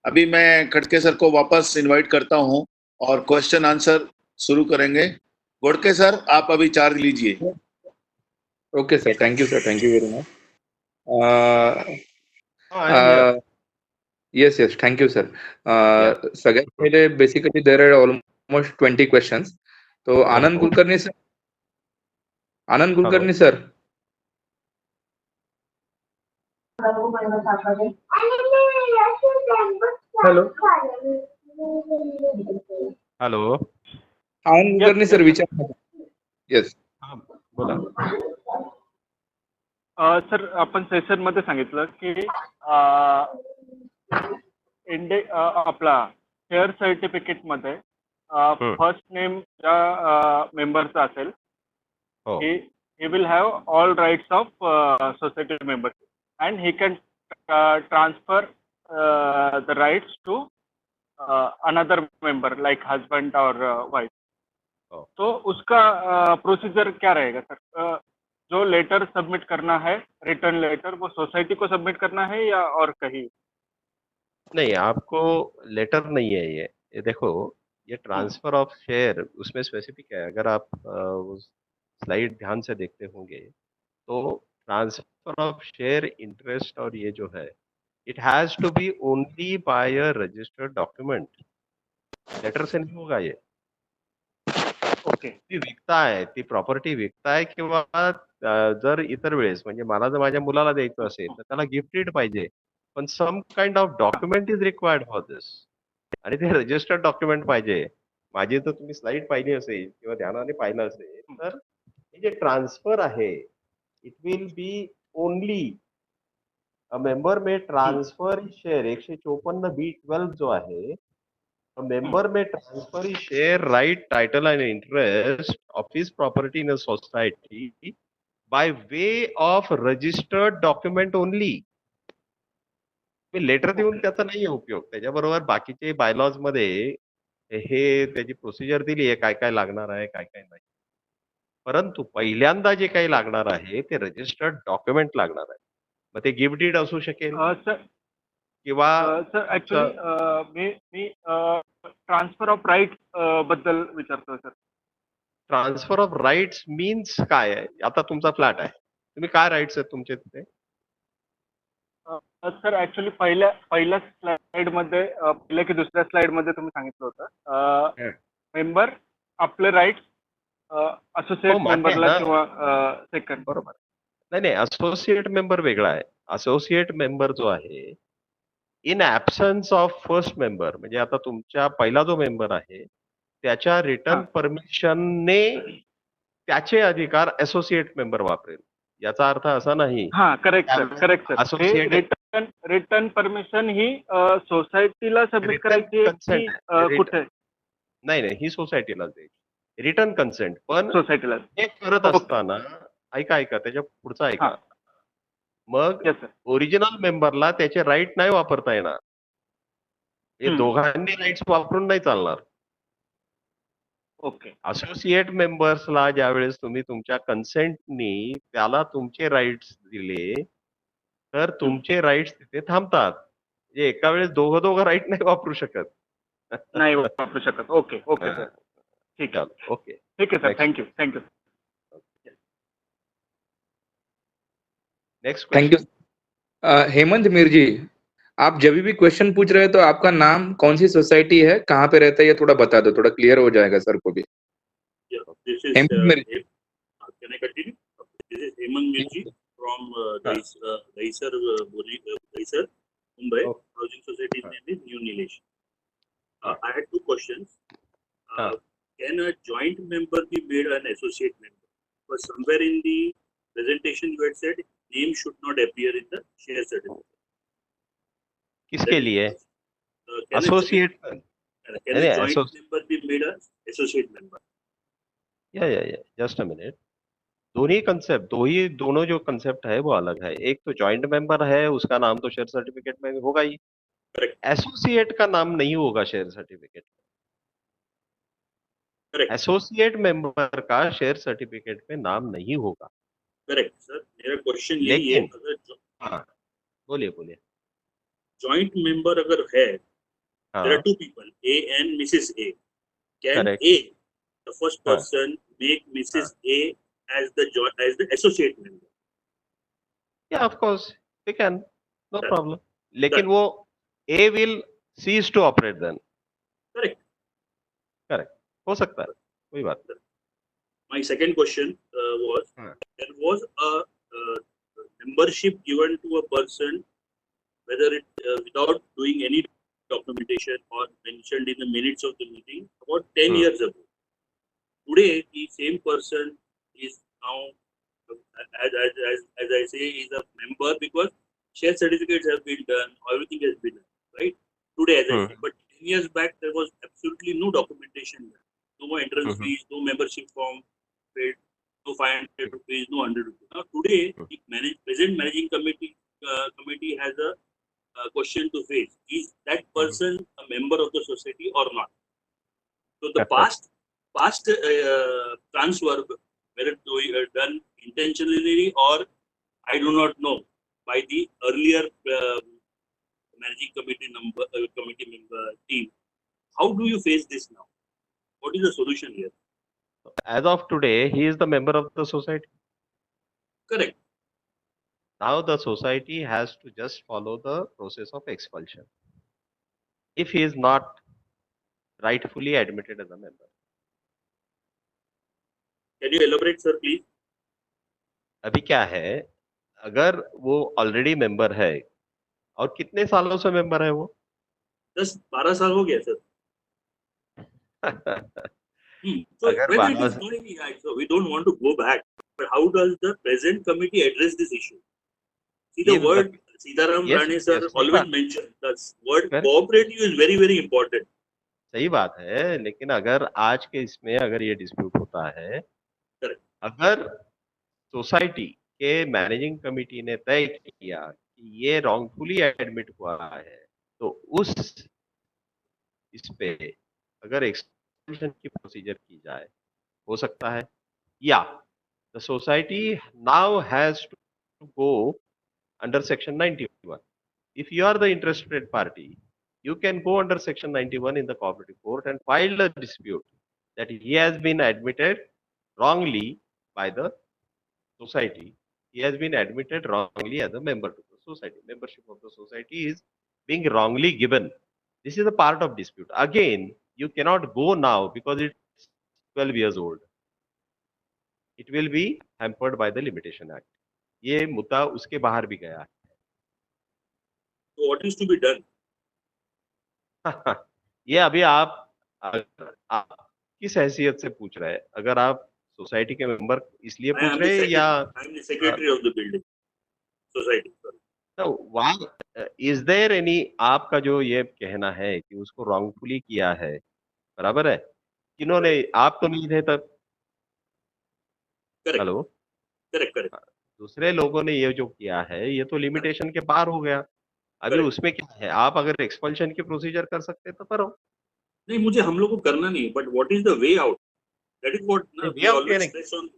अभी मैं खटके सर को वापस इनवाइट करता हूं और क्वेश्चन आंसर शुरू करेंगे। गोडके सर, आप अभी चार्ज लीजिए। Okay sir, thank you sir, thank you very much. I am here. Yes yes, thank you sir. Yeah. सगळ्यात पहिले basically there are almost 20 questions. तो Anand Kulkarni sir, Anand Kulkarni sir. Hello. Hello. Anand Kulkarni sir विचार. Yes. बोला. Sir, आपण session मध्ये सांगितलं की आपला शेअर सर्टिफिकेट मध्ये फर्स्ट नेम ज्या मेंबरचा असेल, he will have all rights of society membership and he can transfer the rights to another member like husband or wife. तो उसका प्रोसीजर क्या रहेगा सर? जो लेटर सबमिट करना है, रिटर्न लेटर, वो सोसाइटी को सबमिट करना है या और कहीं? नहीं, आपको लेटर नहीं है ये देखो, ये ट्रांसफर ऑफ शेयर उसमें स्पेसिफिक है। अगर आप उस स्लाइड ध्यान से देखते होंगे तो ट्रांसफर ऑफ शेयर इंटरेस्ट और ये जो है, it has to be only by a registered document. Letter से नहीं होगा ये. ओके. ती विकताय, ती प्रॉपर्टी विकताय किंवा जर इतर वेळेस म्हणजे मला जर माझ्या मुलाला द्यायचं असेल तर त्याला गिफ्ट डीड पाहिजे, पण some kind of document is required for this आणि ते रजिस्टर्ड डॉक्युमेंट पाहिजे. माझी जर तुम्ही स्लाइड पाहिली असेल किंवा ध्यानाने पाहिलं असेल तर हे जे ट्रान्सफर आहे it will be only a member may transfer share 154B12 जो आहे, a member may transfer his share, right, title and interest of his property in a society by way of registered document only. Letter देऊन त्याचा नाही उपयोग. त्याच्याबरोबर बाकीचे bylaws मध्ये हे त्याची प्रोसिजर दिली आहे, काय काय लागणार आहे, काय काय नाही. परंतु पहिल्यांदा जे काही लागणार आहे ते रजिस्टर्ड डॉक्युमेंट लागणार आहे. मग ते गिफ्ट डीड असू शकेल किंवा सर ऍक्च्युली मी ट्रान्सफर ऑफ राईट बद्दल विचारतोय sir. Transfer of rights means काय आहे? आता तुमचा फ्लॅट आहे, तुम्ही काय राईट्स आहेत तुमचे तिथे? सर ऍक्च्युली पहिल्या स्लाइड मध्ये, पहिल्या की दुसऱ्या स्लाइड मध्ये तुम्ही सांगितलं होतं मेंबर आपले राईट्स असोसिएट मेंबरला किंवा सेकंड. बरोबर. नाही, असोसिएट मेंबर वेगळा आहे. असोसिएट मेंबर जो आहे इन ऍब्सन्स ऑफ फर्स्ट मेंबर, म्हणजे आता तुमच्या पहिला जो मेंबर आहे त्याच्या रिटर्न परमिशनने त्याचे अधिकार असोसिएट मेंबर वापरेल. याचा अर्थ असा नाही. Correct sir. Associate return permission ही सोसायटीला सबमिट करायची कुठे? नाही, ही सोसायटीला जाईल. रिटर्न कन्सेंट पण सोसायटीला हे करत असताना ऐका त्याच्या पुढचा ऐका. मग ओरिजिनल मेंबरला त्याचे राईट नाही वापरता येणार. हे दोघांनी राईट्स वापरून नाही चालणार. ओके. असोसिएट मेंबर्सला ज्यावेळेस तुम्ही तुमच्या कन्सेंटनी त्याला तुमचे राईट्स दिले तर तुमचे राईट्स तिथे थांबतात. म्हणजे एका वेळेस दोघं राईट नाही वापरू शकत. नाही वापरू शकत. ओके सर, ठीक आहे. ओके, ठीक आहे sir, thank you. Next thank you. Hemant Mirji, आप जब भी क्वेश्चन पूछ रहे हैं तो आपका नाम, कौन सी सोसाइटी है, कहाँ पे रहता है, ये थोड़ा बता दो, थोड़ा क्लियर हो जाएगा सर को भी. Hemant मिर्जी. Can I continue? This is Hemant Mirji from Dahisar, Mumbai. Housing Society's name is New Nilesh. I had two questions. Can a joint member be made an associate member? Because somewhere in the presentation you had said name should not appear in the share certificate. किसके लिए? Associate. Can a joint member be made an associate member? या just a minute. दोनों जो concept है वो अलग है. एक तो जॉइंट मेंबर है, उसका नाम तो शेयर सर्टिफिकेट में होगा ही. एसोसिएट का नाम नहीं होगा शेयर सर्टिफिकेट में. एसोसिएट मेंबर का शेयर सर्टिफिकेट में नाम नहीं होगा. Correct sir. मेरा क्वेश्चन यही है, अगर बोलिए जॉइंट मेंबर अगर है There are two people, A and Mrs. A. Can Correct. A, the first Huh. person, make Mrs. A as the associate member? Yeah, of course they can, no Done. problem. लेकिन वो A will cease to operate then. Correct. हो सकता है, कोई बात नहीं. My second question was, Huh. there was a membership given to a person, whether it without doing any documentation or mentioned in the minutes of the meeting, about 10 years ago. Today, the same person is now, as I say, is a member because share certificates have been done, everything has been done, right? Today, as I say. But 10 years back, there was absolutely no documentation done. No more entrance fees, no membership form paid, no 500 rupees, no 100 rupees. Now, today, the present managing committee has a question to face: is that person a member of the society or not? So the past transfer, whether it done intentionally or I do not know, by the earlier managing committee member team. How do you face this now? What is the solution here? As of today, he is the member of the society. Correct. Now the society has to just follow the process of expulsion. If he is not rightfully admitted as a member. Can you elaborate, sir, please? अभी क्या है, अगर वो already member है और कितने सालों से member है वो? 10-12 साल हो गया सर. So अगर whether it 12 is going, so we don't want to go back, but how does the present committee address this issue? See, the word Sitaram Yes, Rane sir yes, always right. mentioned the word Correct. cooperative is very, very important. सही बात है, लेकिन अगर आज के इसमें अगर ये dispute होता है, Correct. अगर सोसाइटी के मैनेजिंग कमिटी ने तय किया कि ये रॉन्गफुली एडमिट हुआ है, तो उस इस पे अगर एक्सटेंशन की प्रोसीजर की जाए, हो सकता है, या the society now has to go under section 91. If you are the interested party, you can go under section 91 in the cooperative court and file a dispute that he has been admitted wrongly by the society. He has been admitted wrongly as a member to the society. Membership of the society is being wrongly given. This is a part of dispute. Again, you cannot go now because it's 12 years old. It will be hampered by the Limitation Act. ये मुद्दा उसके बाहर भी गया है. So what is to be done? ये अभी आप किस हैसियत से पूछ रहे हैं? अगर आप सोसाइटी के मेंबर इसलिए पूछ रहे हैं या I am the secretary of the building society. why is there any आपका जो ये कहना है कि उसको wrongfully किया है, बराबर है? किन्होंने, आप तो नहीं थे तब. Correct. Hello, Correct. दूसरे लोगों ने ये जो किया है, ये तो लिमिटेशन के पार हो गया. अभी Correct. उसमें क्या है, आप अगर एक्सपल्शन की प्रोसीजर कर सकते तो करो. नहीं, मुझे हम लोग को करना नहीं, but what is the way out? That is what we always stress on.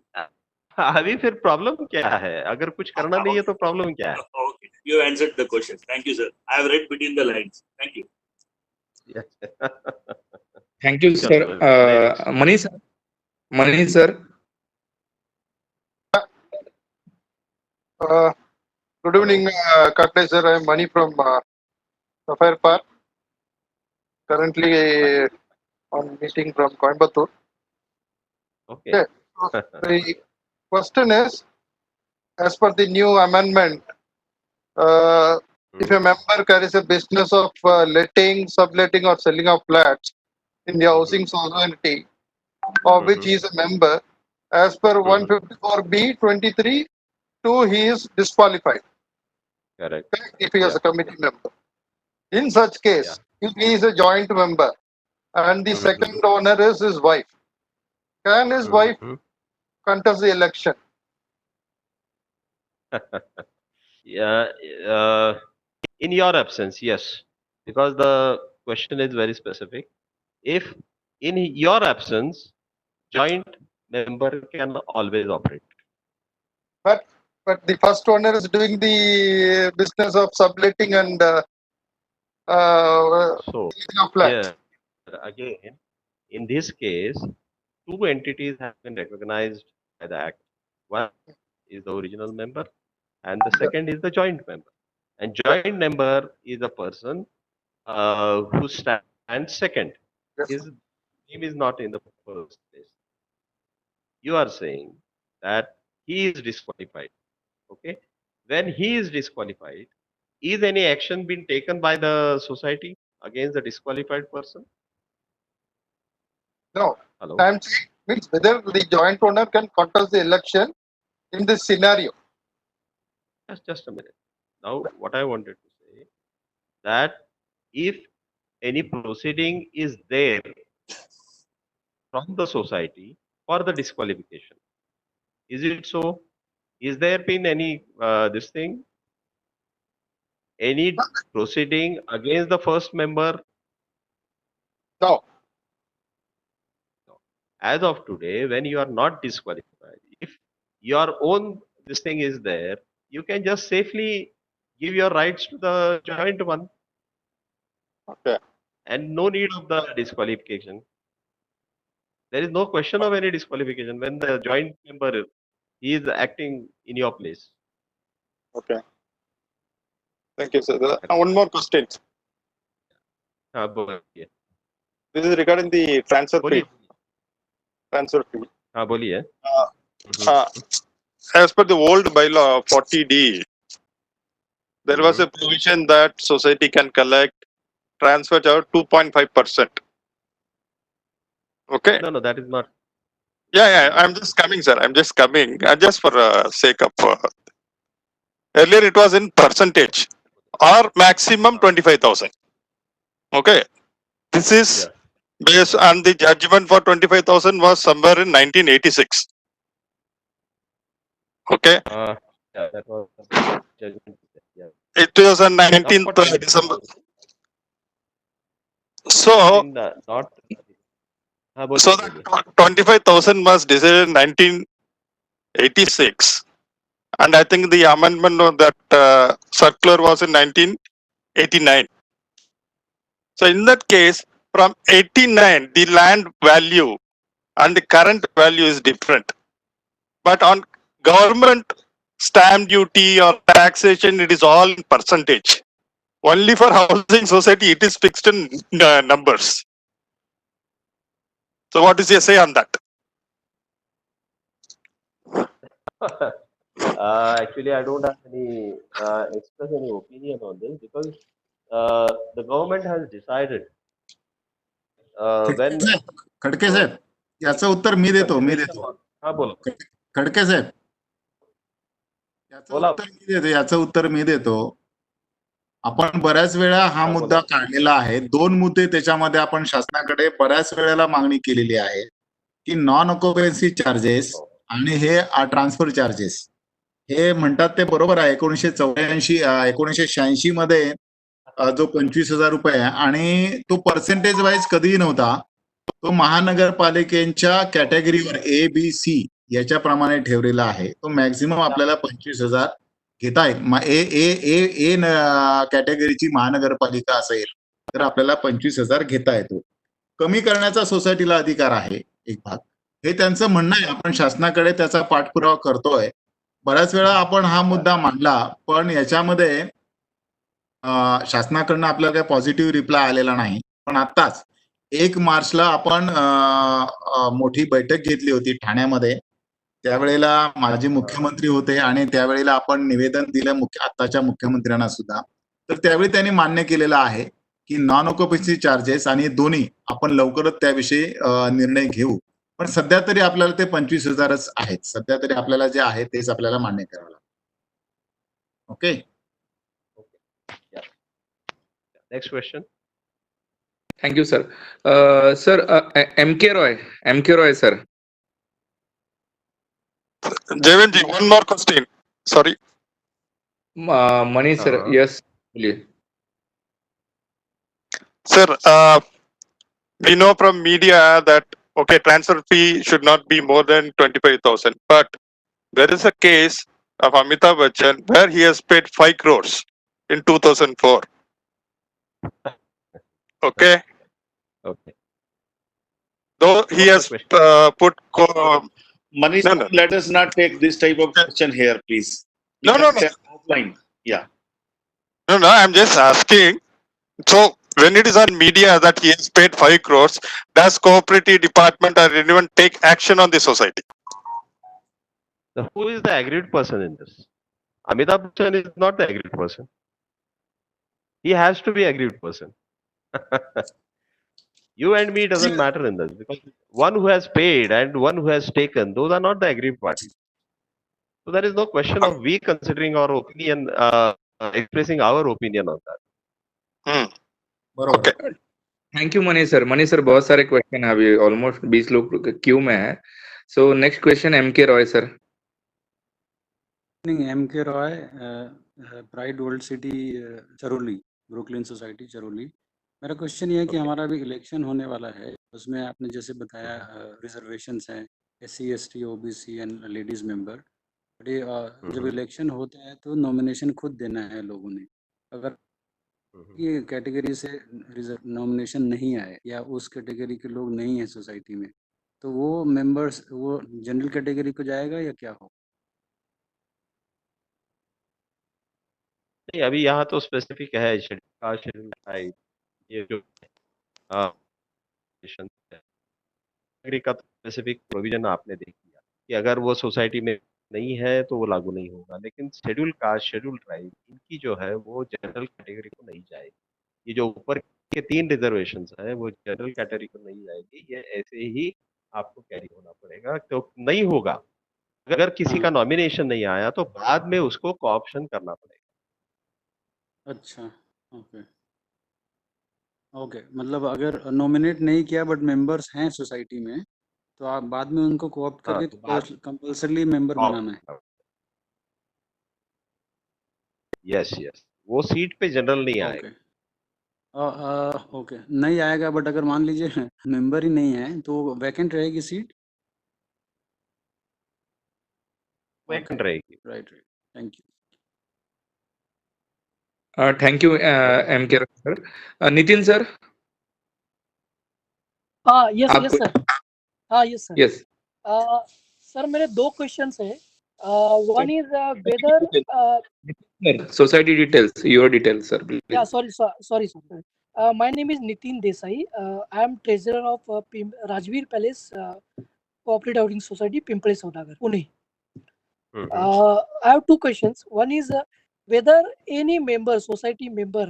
अभी फिर प्रॉब्लम क्या है? अगर कुछ करना नहीं है तो प्रॉब्लम क्या है? Okay, you have answered the question. Thank you, sir. I have read between the lines. Thank you. Thank you, sir. Manish sir. Good evening, Kakde sir. I am Mani from Sapphire Park. Currently on meeting from Coimbatore. Okay. The question is, as per the new amendment, if a member carries a business of letting, subletting or selling of flats in the housing society of which he is a member, as per 154B23, he is disqualified. Correct. If he is a committee member. In such case, if he is a joint member and the second owner is his wife, can his wife contest the election? In your absence, yes, because the question is very specific. If in your absence, joint member can always operate. But the first owner is doing the business of subletting and So Selling of flats. here again, in this case, two entities have been recognized by the Act. One is the original member, and the second is the joint member. And joint member is a person who stands second. Yes. His name is not in the first place. You are saying that he is disqualified. Okay. When he is disqualified, is any action been taken by the society against the disqualified person? No. Hello. I'm saying means whether the joint owner can contest the election in this scenario. Just a minute. Now, what I wanted to say that if any proceeding is there from the society for the disqualification, is it so? Is there been any this thing? Any proceeding against the first member? No. As of today, when you are not disqualified, if your own this thing is there, you can just safely give your rights to the joint one Okay. and no need of the disqualification. There is no question of any disqualification when the joint member he is acting in your place. Okay. Thank you, sir. One more question. बोलिए This is regarding the transfer fee. बोलिए Transfer fee. हाँ बोलिए As per the old bylaw 40D, there was a provision that society can collect transfer charge 2.5%. Okay. no that is not Yeah. I'm just coming, sir. I'm just coming. Just for sake of. Earlier it was in percentage or maximum 25,000. Okay. This is based on the judgment for 25,000 was somewhere in 1986. Okay. yeah, that was judgment. Yeah. It was on 19th Not for December. So, not so that 25,000 was decided in 1986. And I think the amendment of that circular was in 1989. So in that case, from 89, the land value and the current value is different. But on government stamp duty or taxation, it is all in percentage. Only for housing society, it is fixed in numbers. So what is your say on that? Actually, I don't have any express any opinion on this because the government has decided when Khadke साहेब याचं उत्तर मी देतो हाँ बोलो खडके साहेब याचं उत्तर मी देतो आपण बऱ्याच वेळा हा मुद्दा काढलेला आहे. दोन मुद्दे त्याच्यामध्ये आपण शासनाकडे बऱ्याच वेळेला मागणी केलेली आहे की नॉन ऑक्युपन्सी चार्जेस आणि हे ट्रान्सफर चार्जेस हे म्हणतात ते बरोबर आहे. 1986 मध्ये जो 25,000 रुपये आणि तो पर्सेंटेज वाईज कधीही नव्हता. तो महानगरपालिकेच्या कॅटेगरीवर ABC याच्याप्रमाणे ठेवलेला आहे. तो मॅक्झिमम आपल्याला 25,000 घेता येईल. ए कॅटेगरीची महानगरपालिका असेल तर आपल्याला 25,000 घेता येतो. कमी करण्याचा सोसायटीला अधिकार आहे एक भाग. हे त्यांचं म्हणणं आहे. आपण शासनाकडे त्याचा पाठपुरावा करतोय. बऱ्याच वेळा आपण हा मुद्दा मांडला पण याच्यामध्ये शासनाकडनं आपल्याला काही पॉझिटिव्ह रिप्लाय आलेला नाही. पण आत्ताच 1 मार्चला आपण मोठी बैठक घेतली होती ठाण्यामध्ये. त्यावेळेला माजी मुख्यमंत्री होते आणि त्यावेळेला आपण निवेदन दिलं आत्ताच्या मुख्यमंत्र्यांना सुद्धा. तर त्यावेळी त्यांनी मान्य केलेलं आहे की नॉन ऑक्युपन्सी चार्जेस आणि दोन्ही आपण लवकरच त्याविषयी निर्णय घेऊ. पण सध्या तरी आपल्याला ते 25,000च आहेत. सध्या तरी आपल्याला जे आहे तेच आपल्याला मान्य करावं लागेल. Okay. Next question. Thank you sir. Sir MK Roy sir. Jeevanji, one more question. Sorry. Manish sir, yes. Sir, we know from media that okay, transfer fee should not be more than 25,000. But there is a case of Amitabh Bachchan where he has paid 5 crores in 2004. Okay. Okay. Okay. Though he has put. Manish, No, no. let us not take this type of question here, please. We No, can no, no. take offline. Yeah. No, no. I'm just asking. So when it is on media that he has paid 5 crores, does cooperative department or anyone take action on the society? So who is the aggrieved person in this? Amitabh Bachchan is not the aggrieved person. He has to be aggrieved person. You and me doesn't matter in this, because one who has paid and one who has taken, those are not the aggrieved parties. So there is no question of we considering our opinion, expressing our opinion on that. बरोबर. Okay. Thank you Manish sir बहुत सारे question है, अभी almost 20 लोग queue में है. So next question M K Roy sir. M K Roy, pride old city Charoli, Brooklyn society Charoli. मेरा question ये है कि हमारा अभी इलेक्शन होने वाला है, उसमें आपने जैसे बताया रिजर्वेशंस हैं SC ST OBC end ladies member. जब इलेक्शन होता है तो नॉमिनेशन खुद देना है लोगों ने. अगर ये कैटेगरी से नॉमिनेशन नहीं आए या उस कैटेगरी के लोग नहीं हैं सोसाइटी में, तो वो मेंबर्स वो जनरल कैटेगरी को जाएगा या क्या हो? नहीं, अभी यहाँ तो स्पेसिफिक है शेड्यूल ट्राइब, ये जो का स्पेसिफिक प्रोविजन आपने देख लिया कि अगर वो सोसाइटी में नहीं है तो वो लागू नहीं होगा, लेकिन शेड्यूल कास्ट, शेड्यूल ट्राइब, इनकी जो है वो जनरल कैटेगरी को नहीं जाएगी. ये जो ऊपर के 3 रिजर्वेशंस है वो जनरल कैटेगरी को नहीं जाएगी. ये ऐसे ही आपको कैरी होना पड़ेगा. तो नहीं होगा, अगर किसी का नॉमिनेशन नहीं आया तो बाद में उसको कोऑप्शन करना पड़ेगा. अच्छा, ओके ओके. मतलब अगर नॉमिनेट नहीं किया बट मेंबर्स हैं सोसाइटी में, तो आप बाद में उनको कोऑप्ट हाँ, करके तो बाद कंपल्सरी मेंबर बनाना है. यस यस, वो सीट पे जनरल नहीं आएगा. ओके ओके, नहीं आएगा बट अगर मान लीजिए मेंबर ही नहीं है तो वैकेंट रहेगी सीट. वैकेंट रहेगी. Right right, thank you. Thank you MK Roy sir. Nitin sir. Yes आप- yes sir. Yes sir. Yes sir मेरे 2 क्वेश्चंस है. One is whether society details, your details sir please. yeah sorry sir. My name is Nitin Desai. I am treasurer of Rajveer Palace Cooperative Housing Society, Pimpri Saudagar, Pune. I have 2 questions. One is whether any member, society member,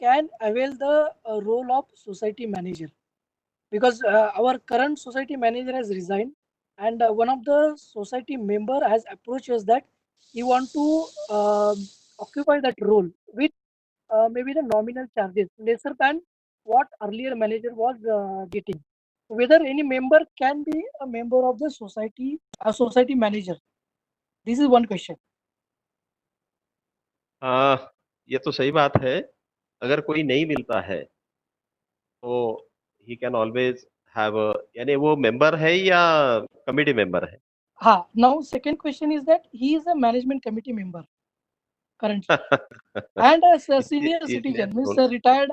can avail the role of society manager, because our current society manager has resigned, and one of the society member has approached us that he want to occupy that role with maybe the nominal charges lesser than what earlier manager was getting. Whether any member can be a member of the society, a society manager. This is one question. ये तो सही बात है. अगर कोई नहीं मिलता है तो ही कैन ऑलवेज हैव, यानी वो मेंबर है या कमिटी मेंबर है? हाँ. Now second question is that he is a management committee member currently and a senior citizen, means a retired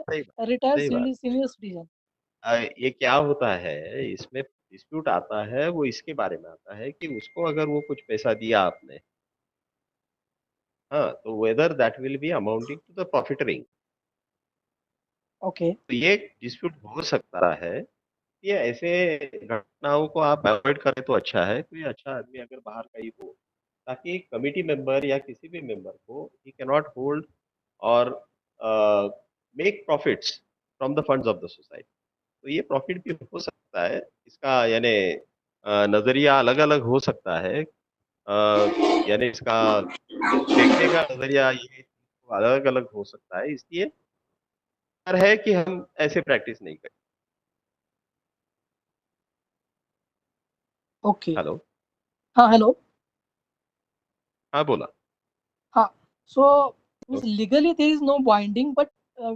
senior citizen. ये क्या होता है, इसमें डिस्प्यूट आता है, वो इसके बारे में आता है कि उसको अगर वो कुछ पैसा दिया आपने, हाँ, तो whether that will be amounting to the profiteering. Okay. तो ये डिस्प्यूट हो सकता है. ये ऐसे घटनाओं को आप अवॉइड करें तो अच्छा है. कोई अच्छा आदमी अगर बाहर का ही हो, ताकि कमिटी मेंबर या किसी भी मेंबर को ही कैन नॉट होल्ड और make profits from the funds of the society. तो ये प्रॉफिट भी हो सकता है. इसका यानी नजरिया अलग अलग हो सकता है. यानी इसका देखने का नजरिया ये अलग अलग हो सकता है. इसलिए है कि हम ऐसे प्रैक्टिस नहीं करें. Okay. हेलो. हाँ, hello. हाँ, बोला. हाँ. So means legally there is no binding, but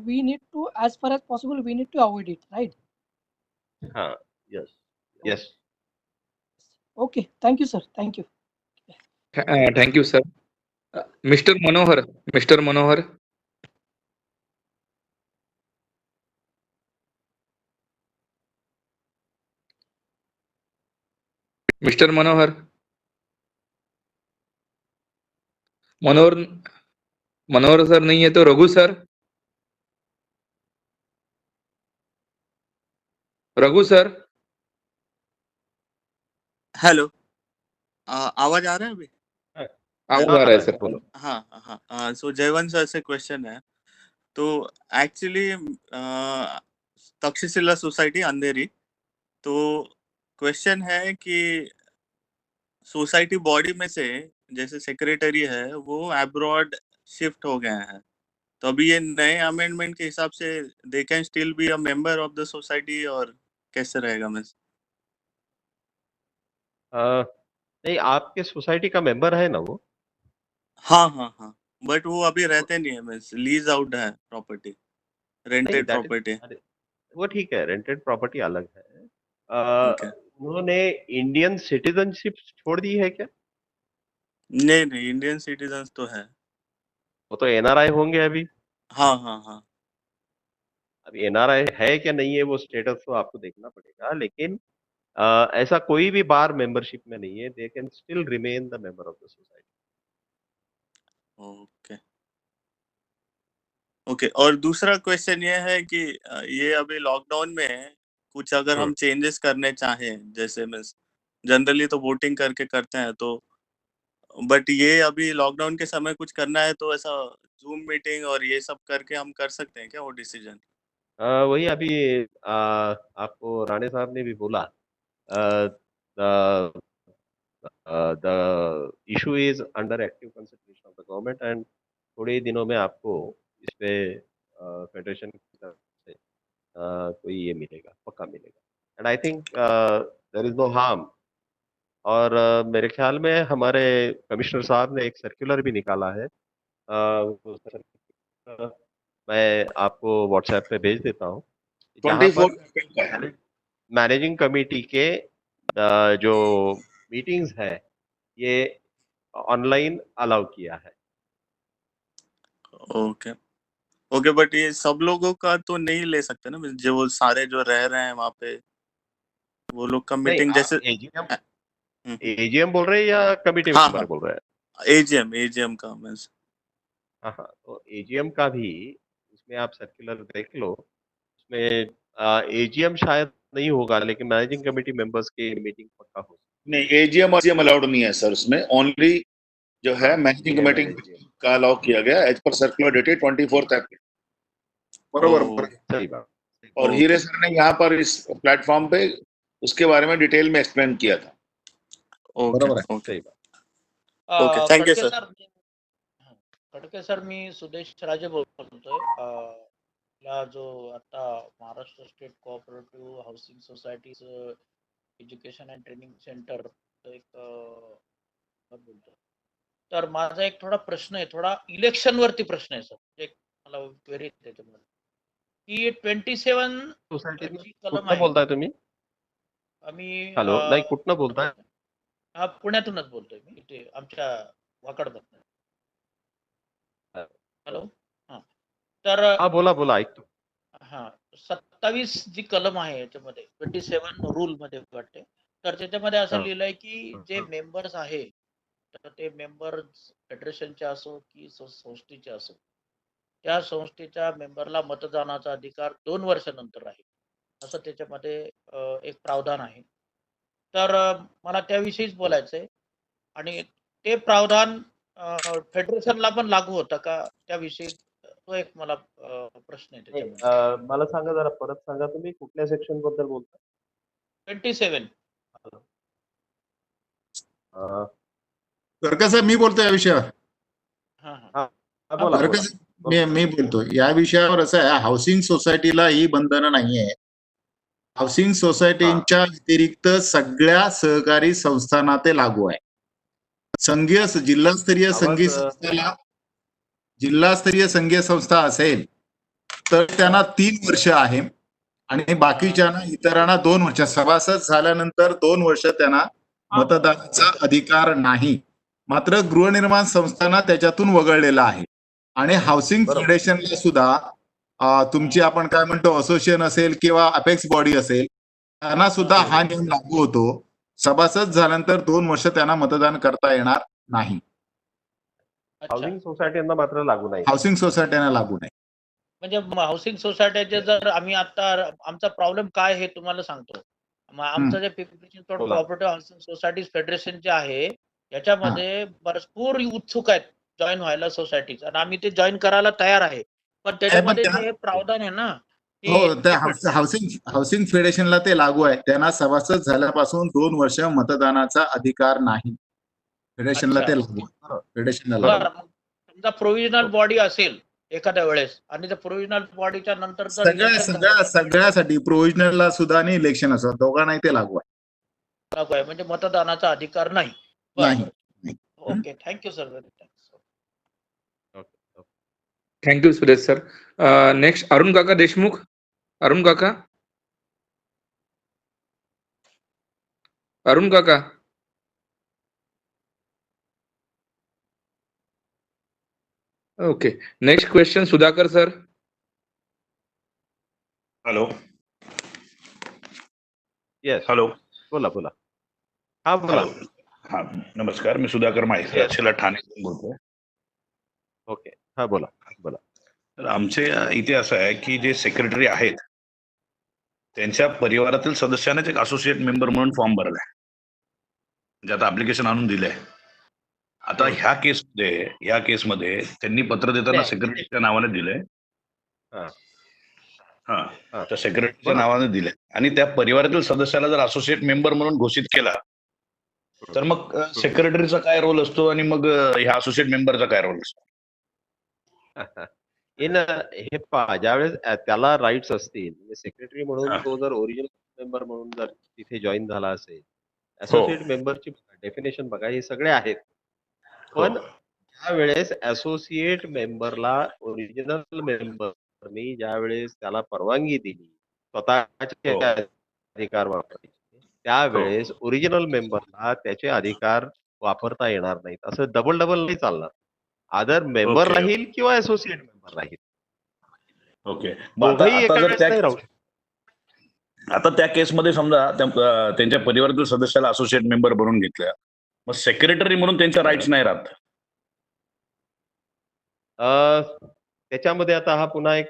we need to, as far as possible, we need to avoid it, right? हाँ, yes, yes. Okay. Thank you, sir. Thank you. Thank you sir. Mister Manohar. Mister Manohar Manohar Manohar sir नहीं है तो Raghu sir, Raghu sir. Hello, आवाज आ रहा है अभी? आवाज आ रहा है सर, बोलो। हाँ, सो जयवंत सर से क्वेश्चन है। तो एक्चुअली तक्षशिला सोसाइटी अंधेरी, तो क्वेश्चन है कि सोसाइटी बॉडी में से जैसे सेक्रेटरी है वो अब्रॉड शिफ्ट हो गए हैं, तो अभी ये नए अमेंडमेंट के हिसाब से they can still be a member of the society, और कैसे रहेगा मिस? नहीं, आपके सोसाइटी का मेंबर है ना वो? हाँ, बट वो अभी रहते नहीं है मिस, लीज आउट है प्रॉपर्टी, नहीं, रेंटेड दैट इज प्रॉपर्टी। वो ठीक है, रेंटेड प्रॉपर्टी अलग है। ओके, उन्होंने इंडियन सिटीजनशिप छोड़ दी है क्या? नहीं, इंडियन सिटीजन तो है। वो तो एनआरआई होंगे अभी। हाँ। अभी एनआरआई है क्या नहीं है वो स्टेटस तो आपको देखना पड़ेगा, लेकिन ऐसा कोई भी बार मेंबरशिप में नहीं है, दे can still remain the member of the society. Okay, और दूसरा क्वेश्चन ये है कि ये अभी लॉकडाउन में कुछ अगर हम चेंजेस करने चाहें, जैसे मीन्स जनरली तो वोटिंग करके करते हैं, तो बट ये अभी लॉकडाउन के समय कुछ करना है तो ऐसा जूम मीटिंग और ये सब करके हम कर सकते हैं क्या वो डिसीजन? वही अभी आपको राणे साहब ने भी बोला, the issue is under active consideration of the government, end थोड़े ही दिनों में आपको इस पे फेडरेशन की तरफ से कोई ये मिलेगा, पक्का मिलेगा, and I think there is no harm. और मेरे ख्याल में हमारे कमिश्नर साहब ने एक सर्कुलर भी निकाला है, वो सर्कुलर मैं आपको व्हाट्सएप पे भेज देता हूँ, जहाँ 24 पर मैनेजिंग कमेटी के जो मीटिंग्स है ये ऑनलाइन अलाउ किया है। ओके, बट ये सब लोगों का तो नहीं ले सकते ना, जो वो सारे जो रह रहे हैं वहाँ पे, वो लोग का मीटिंग जैसे एजीएम बोल रहे हैं या कमिटी हाँ, मेंबर बोल रहे हैं? एजीएम का मीन्स। हाँ, तो एजीएम का भी उसमें आप सर्कुलर देख लो, उसमें एजीएम शायद नहीं होगा, लेकिन मैनेजिंग कमेटी मेंबर्स की मीटिंग पक्का हो। नहीं, एजीएम अलाउड नहीं है सर, उसमें ओनली जो है मैनेजिंग कमेटी का अलाउ किया गया एज पर सर्कुलर डेटेड 24 अप्रैल। बरोबर। सही बात। और हीरे सर ने यहाँ पर इस प्लेटफॉर्म पे उसके बारे में डिटेल में एक्सप्लेन किया था। बरोबर है। सही बात। Okay, thank you sir. Khadke sir, मी सुदेश राजे बोलतोय. आपला जो आता Maharashtra state cooperative housing societies education and training centre एक बोलतो. तर माझा एक थोडा प्रश्न आहे, थोडा इलेक्शन वरती प्रश्न आहे सर, एक मला क्वेरी त्याच्यामध्ये की 27 सोसायटी कलम कुठनं बोलताय तुम्ही? आम्ही हॅलो, नाही कुठनं बोलताय? हा, पुण्यातूनच बोलतोय मी, इथे आमच्या वाकडमधनं. हॅलो, हां. तर हा, बोला ऐकतो. हां, 27 जी कलम आहे याच्यामध्ये 27 रूल मध्ये वाटते, तर त्याच्यामध्ये असं लिहिलंय की जे मेंबर्स आहे, तर ते मेंबर्स फेडरेशनचे असो की संस्थेचे असो, त्या संस्थेच्या मेंबरला मतदानाचा अधिकार 2 वर्षानंतर आहे, असं त्याच्यामध्ये एक प्रावधान आहे. तर मला त्याविषयीच बोलायचंय, आणि ते प्रावधान फेडरेशनला पण लागू होतं का त्याविषयी, तो एक मला प्रश्न आहे त्याच्यामध्ये. मला सांगा, जरा परत सांगा, तुम्ही कुठल्या सेक्शन बद्दल बोलता? 27. तर कसं मी बोलतो या विषयावर. बोला. मी बोलतो या विषयावर. असं आहे, हाऊसिंग सोसायटीला ही बंधनं नाहीये. हाऊसिंग सोसायटीच्या व्यतिरिक्त सगळ्या सहकारी संस्थांना ते लागू आहे. जिल्हास्तरीय संघीय संस्था असेल तर त्यांना 3 वर्ष आहे, आणि बाकीच्यांना इतरांना 2 वर्ष. सभासद झाल्यानंतर 2 वर्ष त्यांना मतदानाचा अधिकार नाही. मात्र गृहनिर्माण संस्थांना त्याच्यातून वगळलेला आहे. आणि हाऊसिंग फेडरेशनला सुद्धा तुमची आपण काय म्हणतो असोसिएशन असेल किंवा अपेक्स बॉडी असेल, त्यांना सुद्धा हा नियम लागू होतो. सभासद झाल्यानंतर 2 वर्ष त्यांना मतदान करता येणार नाही. अच्छा. हाऊसिंग सोसायटींना मात्र लागू नाही. हाऊसिंग सोसायट्यांना लागू नाही. म्हणजे हाऊसिंग सोसायटीचे जर आम्ही आता आमचा प्रॉब्लेम काय हे तुम्हाला सांगतो. आमचं जे पिंपरी चिंचवड बोला. कोऑपरेटिव्ह हाऊसिंग सोसायटीज फेडरेशन जे आहे याच्यामध्ये भरपूर उत्सुक आहेत जॉईन व्हायला सोसायटीज आणि आम्ही ते जॉईन करायला तयार आहे. पण त्याच्यामध्ये त्या- जे हे प्रावधान आहे ना की हो, त्या हाऊसिंग फेडरेशनला ते लागू आहे. त्यांना सभासद झाल्यापासून 2 वर्ष मतदानाचा अधिकार नाही. फेडरेशनला अच्छा. ते लागू आहे. फेडरेशनला लागू बरं, मग समजा प्रोव्हिजनल बॉडी असेल एखाद्या वेळेस आणि त्या प्रोव्हिजनल बॉडीच्या नंतर जर election झालं, सगळ्यासाठी प्रोव्हिजनलला सुद्धा आणि इलेक्शन असं दोघांनाही ते लागू आहे. लागू आहे म्हणजे मतदानाचा अधिकार नाही. नाही. Okay, thank you sir. Very thanks. Thank you Suresh sir. Next Arun काका देशमुख. अरुण काका. अरुण काका. Okay, next question Sudhakar sir. Hello. Yes. Hello. बोला. हा बोला. हा, नमस्कार. मी सुधाकर माहिती ठाणे बोलतोय. ओके. हा बोला. तर आमचे इथे असं आहे की जे सेक्रेटरी आहेत त्यांच्या परिवारातील सदस्यानेच एक असोसिएट मेंबर म्हणून फॉर्म भरलाय, म्हणजे आता ऍप्लिकेशन आणून दिलंय. आता ह्या केसमध्ये त्यांनी पत्र देताना नाही. सेक्रेटरीच्या नावाने दिलंय. हा. हा, त्या सेक्रेटरीच्या नावाने दिलंय आणि त्या परिवारातील सदस्याला जर असोसिएट मेंबर म्हणून घोषित केला तर मग सेक्रेटरीचा काय रोल असतो आणि मग ह्या असोसिएट मेंबरचा काय रोल असतो? हे ज्यावेळेस त्याला राईट्स असतील म्हणजे सेक्रेटरी म्हणून हा. तो जर ओरिजिनल मेंबर म्हणून जर तिथे जॉईन झाला असेल, असोसिएट मेंबरची डेफिनेशन बघा, हे सगळे आहेत. पण ज्यावेळेस असोसिएट मेंबरला ओरिजिनल मेंबरनी ज्यावेळेस त्याला परवानगी दिली स्वतःचे अधिकार वापरायचे, त्यावेळेस ओरिजिनल मेंबरला त्याचे अधिकार वापरता येणार नाहीत. असं डबल नाही चालणार. आदर मेंबर ओके. राहील किंवा असोसिएट मेंबर राहील. ओके. दोघंही एका वेळेस नाही राहू शकत. आता त्या केसमध्ये समजा त्यांच्या परिवारातील सदस्याला असोसिएट मेंबर बनवून घेतलं, मग सेक्रेटरी म्हणून त्यांच्या राईट्स नाही राहत. त्याच्यामध्ये आता हा पुन्हा एक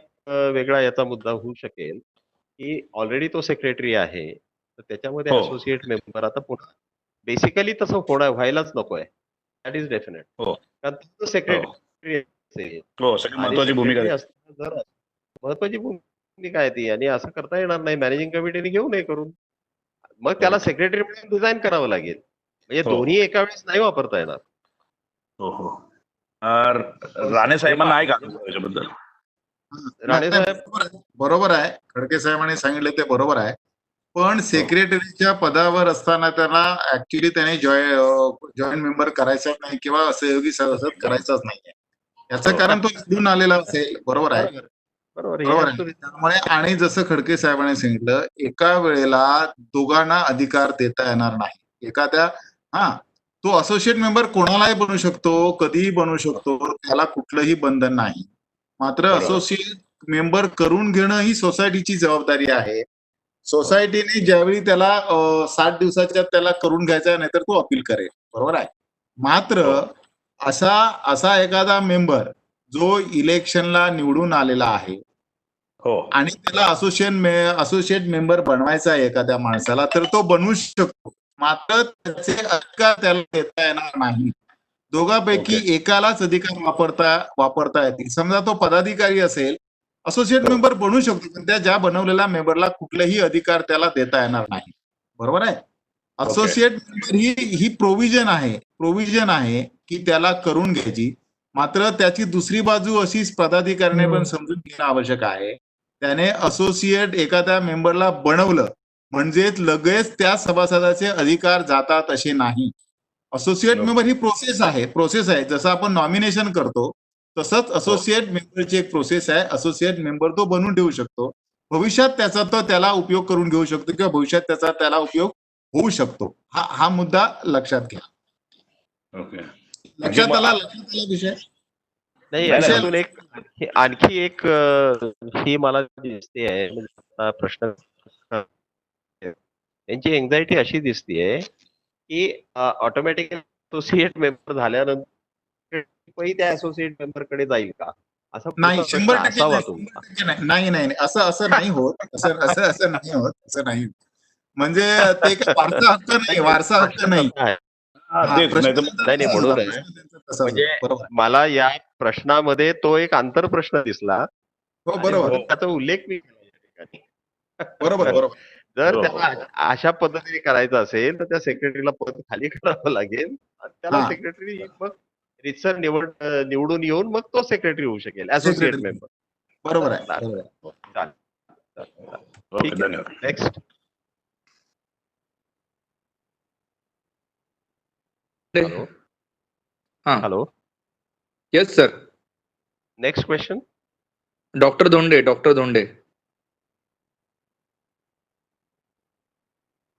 वेगळा याचा मुद्दा होऊ शकेल की ऑलरेडी तो सेक्रेटरी आहे, तर त्याच्यामध्ये असोसिएट मेंबर आता पुन्हा बेसिकली तसं व्हायलाच नकोय. That is definite. कारण तो सेक्रेटरी असेल. महत्वाची भूमिका जर महत्वाची भूमिका आहे ती आणि असं करता येणार नाही. मॅनेजिंग कमिटीने घेऊ नये करून. मग त्याला सेक्रेटरी म्हणून डिझाईन करावं लागेल. म्हणजे दोन्ही एका वेळेस नाही वापरता येणार. राणे साहेबांना आहे का याच्याबद्दल? राणे साहेब बरोबर आहे. खडके साहेबांनी सांगितलं ते बरोबर आहे. पण सेक्रेटरीच्या पदावर असताना त्याला ऍक्च्युली त्याने जॉईंट मेंबर करायचाच नाही किंवा सहयोगी सदस्य करायचाच नाहीये. याचं कारण तो निवडून आलेला असेल. बरोबर आहे. बरोबर आहे. त्यामुळे आणि जसं खडके साहेबांनी सांगितलं, एका वेळेला दोघांना अधिकार देता येणार नाही. तो असोसिएट मेंबर कोणालाही बनू शकतो, कधीही बनू शकतो, त्याला कुठलंही बंधन नाही. मात्र असोसिएट मेंबर करून घेणं ही सोसायटीची जबाबदारी आहे. सोसायटीने ज्यावेळी त्याला 60 दिवसाच्या त्याला करून घ्यायचा, नाहीतर तो अपील करेल. बरोबर आहे. मात्र असा एखादा मेंबर जो इलेक्शनला निवडून आलेला आहे आणि त्याला असोसिएट मेंबर बनवायचा आहे एखाद्या माणसाला, तर तो बनवू शकतो. मात्र त्याचे अधिकार त्याला देता येणार नाही. दोघांपैकी एकालाच अधिकार वापरता येतील. समजा तो पदाधिकारी असेल, असोसिएट मेंबर बनवू शकतो, पण त्या ज्या बनवलेल्या मेंबरला कुठलेही अधिकार त्याला देता येणार नाही. बरोबर आहे. असोसिएट मेंबर ही प्रोव्हिजन आहे की त्याला करून घ्यायची. मात्र त्याची दुसरी बाजू अशी पदाधिकाऱ्याने पण समजून घेणं आवश्यक आहे. त्याने असोसिएट एखाद्या मेंबरला बनवलं म्हणजेच लगेच त्या सभासदाचे अधिकार जातात असे नाही. असोसिएट मेंबर ही प्रोसेस आहे. जसं आपण नॉमिनेशन करतो तसंच असोसिएट मेंबरची एक प्रोसेस आहे. असोसिएट मेंबर तो बनवून ठेवू शकतो. भविष्यात त्याचा तो त्याला उपयोग करून घेऊ शकतो किंवा भविष्यात त्याचा त्याला उपयोग होऊ शकतो. हा मुद्दा लक्षात घ्या. लक्षात आला विषय नाही. याच्यातून आणखी एक ही मला दिसते आहे प्रश्न, त्यांची एन्झायटी अशी दिसतीये की ऑटोमॅटिकली असोसिएट मेंबर झाल्यानंतर त्या असोसिएट मेंबरकडे जाईल का, असा नाही, पुढचा प्रश्न 100% असावा नाही, तुमचा. 100% नाही. नाही, नाही, नाही. असं नाही होत. असं नाही होत. असं नाही. म्हणजे ते काही वारसा हक्क नाही, वारसा हक्क प्रश्न नाही. तसा आहे. हां, तेच नाही तर प्रश्न नाही त्यांचा म्हणून तसाच आहे. आहे. प्रश्न त्यांचा तसाच म्हणजे आहे. बरोबर. मला या प्रश्नामध्ये तो एक आंतरप्रश्न दिसला हो, आणि बरोबर. म्हणून त्याचा उल्लेख मी केला या ठिकाणी. बरोबर, बरोबर. जर हो, त्याला हो. अशा पद्धतीने करायचं असेल तर त्या सेक्रेटरीला पद खाली करावं लागेल आणि त्याला हां. सेक्रेटरी मग रितसर निवडून येऊन मग तो सेक्रेटरी होऊ शकेल, असोसिएट सेक्रेटरी. मेंबर. बरोबर आहे. बरोबर आहे. चालेल. ओके, ठीक आहे. धन्यवाद. नेक्स्ट. हॅलो. हाँ hello. Yes sir. Next question. Doctor Dhonde.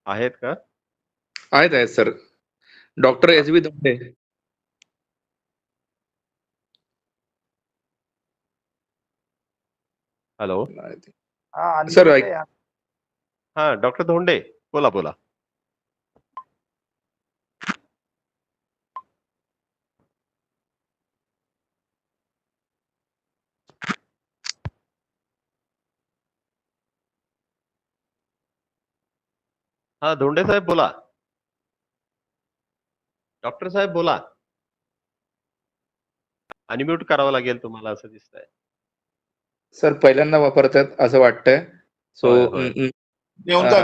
आहेत का? आहेत sir. Doctor SV Dhonde. Hello. Sir हा डॉक्टर धोंडे, बोला. हा धोंडे साहेब बोला. डॉक्टर साहेब बोला. अनम्यूट करावं लागेल तुम्हाला असं दिसतंय. सर पहिल्यांदा वापरतात असं वाटतंय. सो होय. ये उनका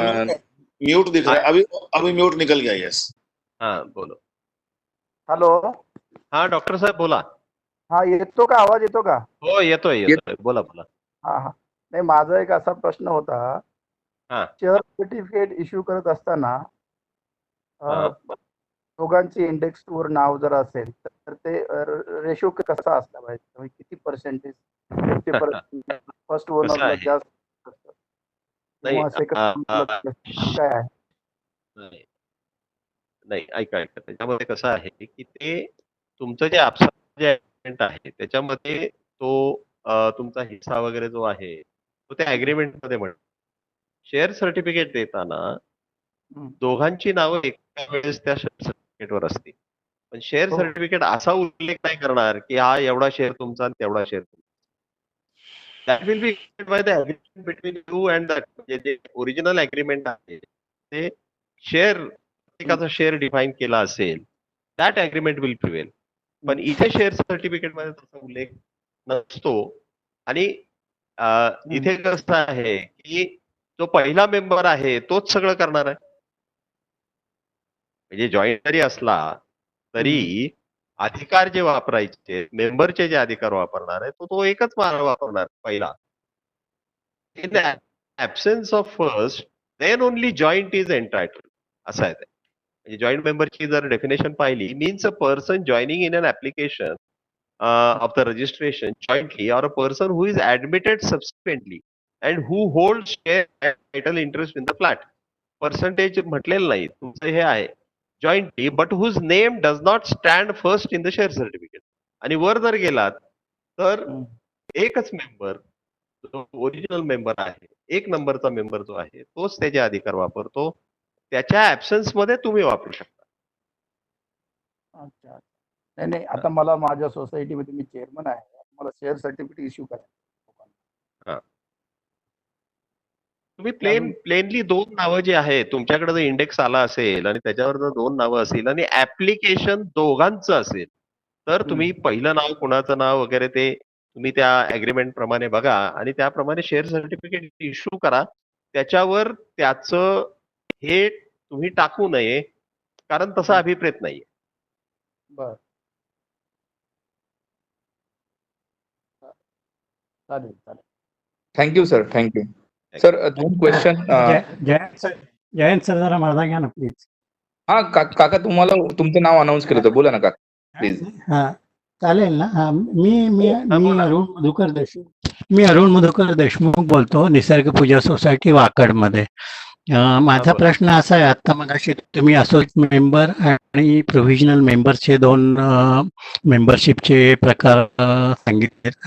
म्यूट दिख रहा है, अभी म्यूट निकल गया. यस. हा बोलो. हॅलो. हा डॉक्टर साहेब बोला. हा येतो का, आवाज येतो का? हो येतोय. बोला. हा हा. नाही, माझा एक असा प्रश्न होता. हा. शेअर सर्टिफिकेट इश्यू करत असताना हा. दोघांची इंडेक्स वर नाव जर असेल तर ते रेशो कसा असला पाहिजे, म्हणजे किती पर्सेंटेज 50% फर्स्ट कसं ओनरला आहे? जास्त असतं नाही किंवा सेकंड काय आहे? नाही ऐका. त्याच्यामध्ये कसं आहे की ते तुमचं जे आपसा जे ऍग्रीमेंट आहे त्याच्यामध्ये तो तुमचा हिस्सा वगैरे जो आहे तो त्या ऍग्रीमेंट मध्ये म्हणतो. शेअर सर्टिफिकेट देताना दोघांची नावं एका वेळेस त्या शेअर सर्टिफिकेटवर असते. पण शेअर हो. सर्टिफिकेट असा उल्लेख नाही करणार की हा एवढा शेअर तुमचा आणि तेवढा शेअर तुमचा. That will be by the agreement between you and that. म्हणजे जे ओरिजिनल अग्रीमेंट आहे ते शेअर प्रत्येकाचा शेअर डिफाईन केला असेल दॅट अग्रीमेंट विल प्रिवेल. पण इथे शेअर सर्टिफिकेट मध्ये तसा उल्लेख नसतो. आणि इथे कसं आहे की जो पहिला मेंबर आहे तोच सगळं करणार आहे. म्हणजे जॉईंट जरी असला तरी अधिकार जे वापरायचे मेंबरचे जे अधिकार वापरणार आहे तो एकच वापरणार पहिला. In absence of first then only joint is entitled असं आहे. म्हणजे जॉईंट मेंबरची जर डेफिनेशन पाहिली means a person joining in an application of the registration jointly or a person who is admitted subsequently and who holds share and title interest in the flat. Percentage म्हटलेलं नाही, तुमचं हे आहे jointly but whose name does not stand first in the share certificate. आणि वर जर गेलात तर एकच मेंबर जो ओरिजिनल मेंबर आहे, एक नंबरचा मेंबर जो आहे तोच त्याचे अधिकार वापरतो. त्याच्या ऍब्सन्स मध्ये तुम्ही वापरू शकता. अच्छा. नाही, आता मला माझ्या सोसायटीमध्ये मी चेअरमन आहे. मला शेअर सर्टिफिकेट इश्यू करायचं. तुम्ही प्लेनली दोन नावं जी आहेत तुमच्याकडे जर इंडेक्स आला असेल आणि त्याच्यावर जर दोन नावं असतील आणि ऍप्लिकेशन दोघांचं असेल तर तुम्ही पहिलं नाव कुणाचं नाव वगैरे ते तुम्ही त्या अग्रीमेंट प्रमाणे बघा आणि त्याप्रमाणे शेअर सर्टिफिकेट इश्यू करा. त्याच्यावर त्याचं हे तुम्ही टाकू नये कारण तसा अभिप्रेत नाहीये. बर, चालेल. Thank you sir. Thank you sir. दोन क्वेश्चन. जयंत सर जरा माझा घ्या ना प्लीज. हा काका तुम्हाला तुमचं नाव अनाऊन्स केलं होतं, बोला ना काका प्लीज. हा चालेल ना. हा मी अरुण मधुकर देशमुख बोलतो, निसर्ग पूजा सोसायटी वाकडमध्ये. माझा प्रश्न असा आहे, आता मगाशी तुम्ही असोसिएट मेंबर आणि प्रोव्हिजनल मेंबरचे दोन मेंबरशिपचे प्रकार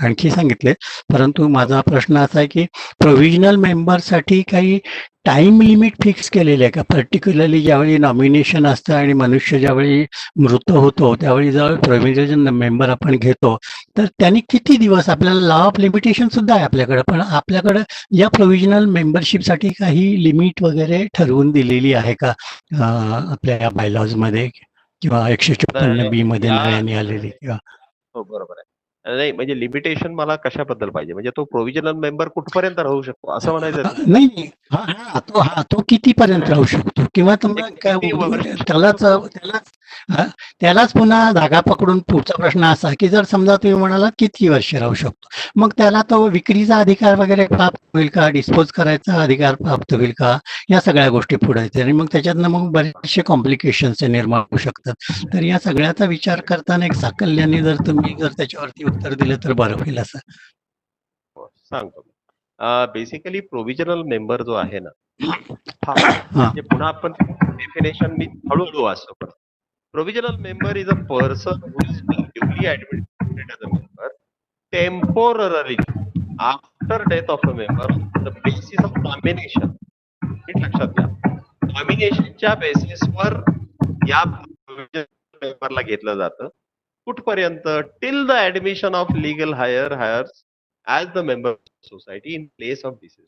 आणखी सांगितले. परंतु माझा प्रश्न असा आहे की प्रोव्हिजनल मेंबरसाठी काही टाइम लिमिट फिक्स केलेली आहे का? पर्टिक्युलरली ज्यावेळी नॉमिनेशन असतं आणि मनुष्य ज्यावेळी मृत होतो त्यावेळी ज्यावेळी प्रोव्हिजन मेंबर आपण घेतो तर त्यांनी किती दिवस, आपल्याला लॉ ऑफ लिमिटेशन सुद्धा आहे आपल्याकडे, पण आपल्याकडे या प्रोव्हिजनल मेंबरशिपसाठी काही लिमिट वगैरे ठरवून दिलेली आहे का आपल्या या बायलॉज मध्ये किंवा 154B मध्ये नव्याने आलेली किंवा? हो, बरोबर आहे. नाही म्हणजे लिमिटेशन मला कशाबद्दल पाहिजे, म्हणजे तो प्रोव्हिजनल मेंबर कुठपर्यंत राहू शकतो असं म्हणायचं आहे तुम्हाला? नाही तो कितीपर्यंत राहू शकतो किंवा तुम्हाला एक काय किती वर्ष? त्यालाच पुन्हा धागा पकडून पुढचा प्रश्न असा की जर समजा तुम्ही म्हणाला किती वर्ष राहू शकतो, मग त्याला तो विक्रीचा अधिकार वगैरे प्राप्त होईल का, डिस्पोज करायचा अधिकार प्राप्त होईल का, या सगळ्या गोष्टी पुढे येतील आणि मग त्याच्यातनं मग बरेचसे कॉम्प्लिकेशन्स निर्माण होऊ शकतात. तर या सगळ्याचा विचार करताना एक साकल्याने जर तुम्ही त्याच्यावरती उत्तर दिलं तर बरं होईल असं सांगतो. बेसिकली प्रोव्हिजनल मेंबर जो आहे ना, म्हणजे पुन्हा आपण डेफिनेशन मी हळूहळू वाचतो. Provisional member is a person who is duly admitted as a member temporarily after death of a member on the basis of nomination. नीट लक्षात घ्या, नॉमिनेशनच्या बेसिसवर या मेंबरला घेतलं जातं. कुठपर्यंत? Till the admission of legal heirs as the member society in place of disease.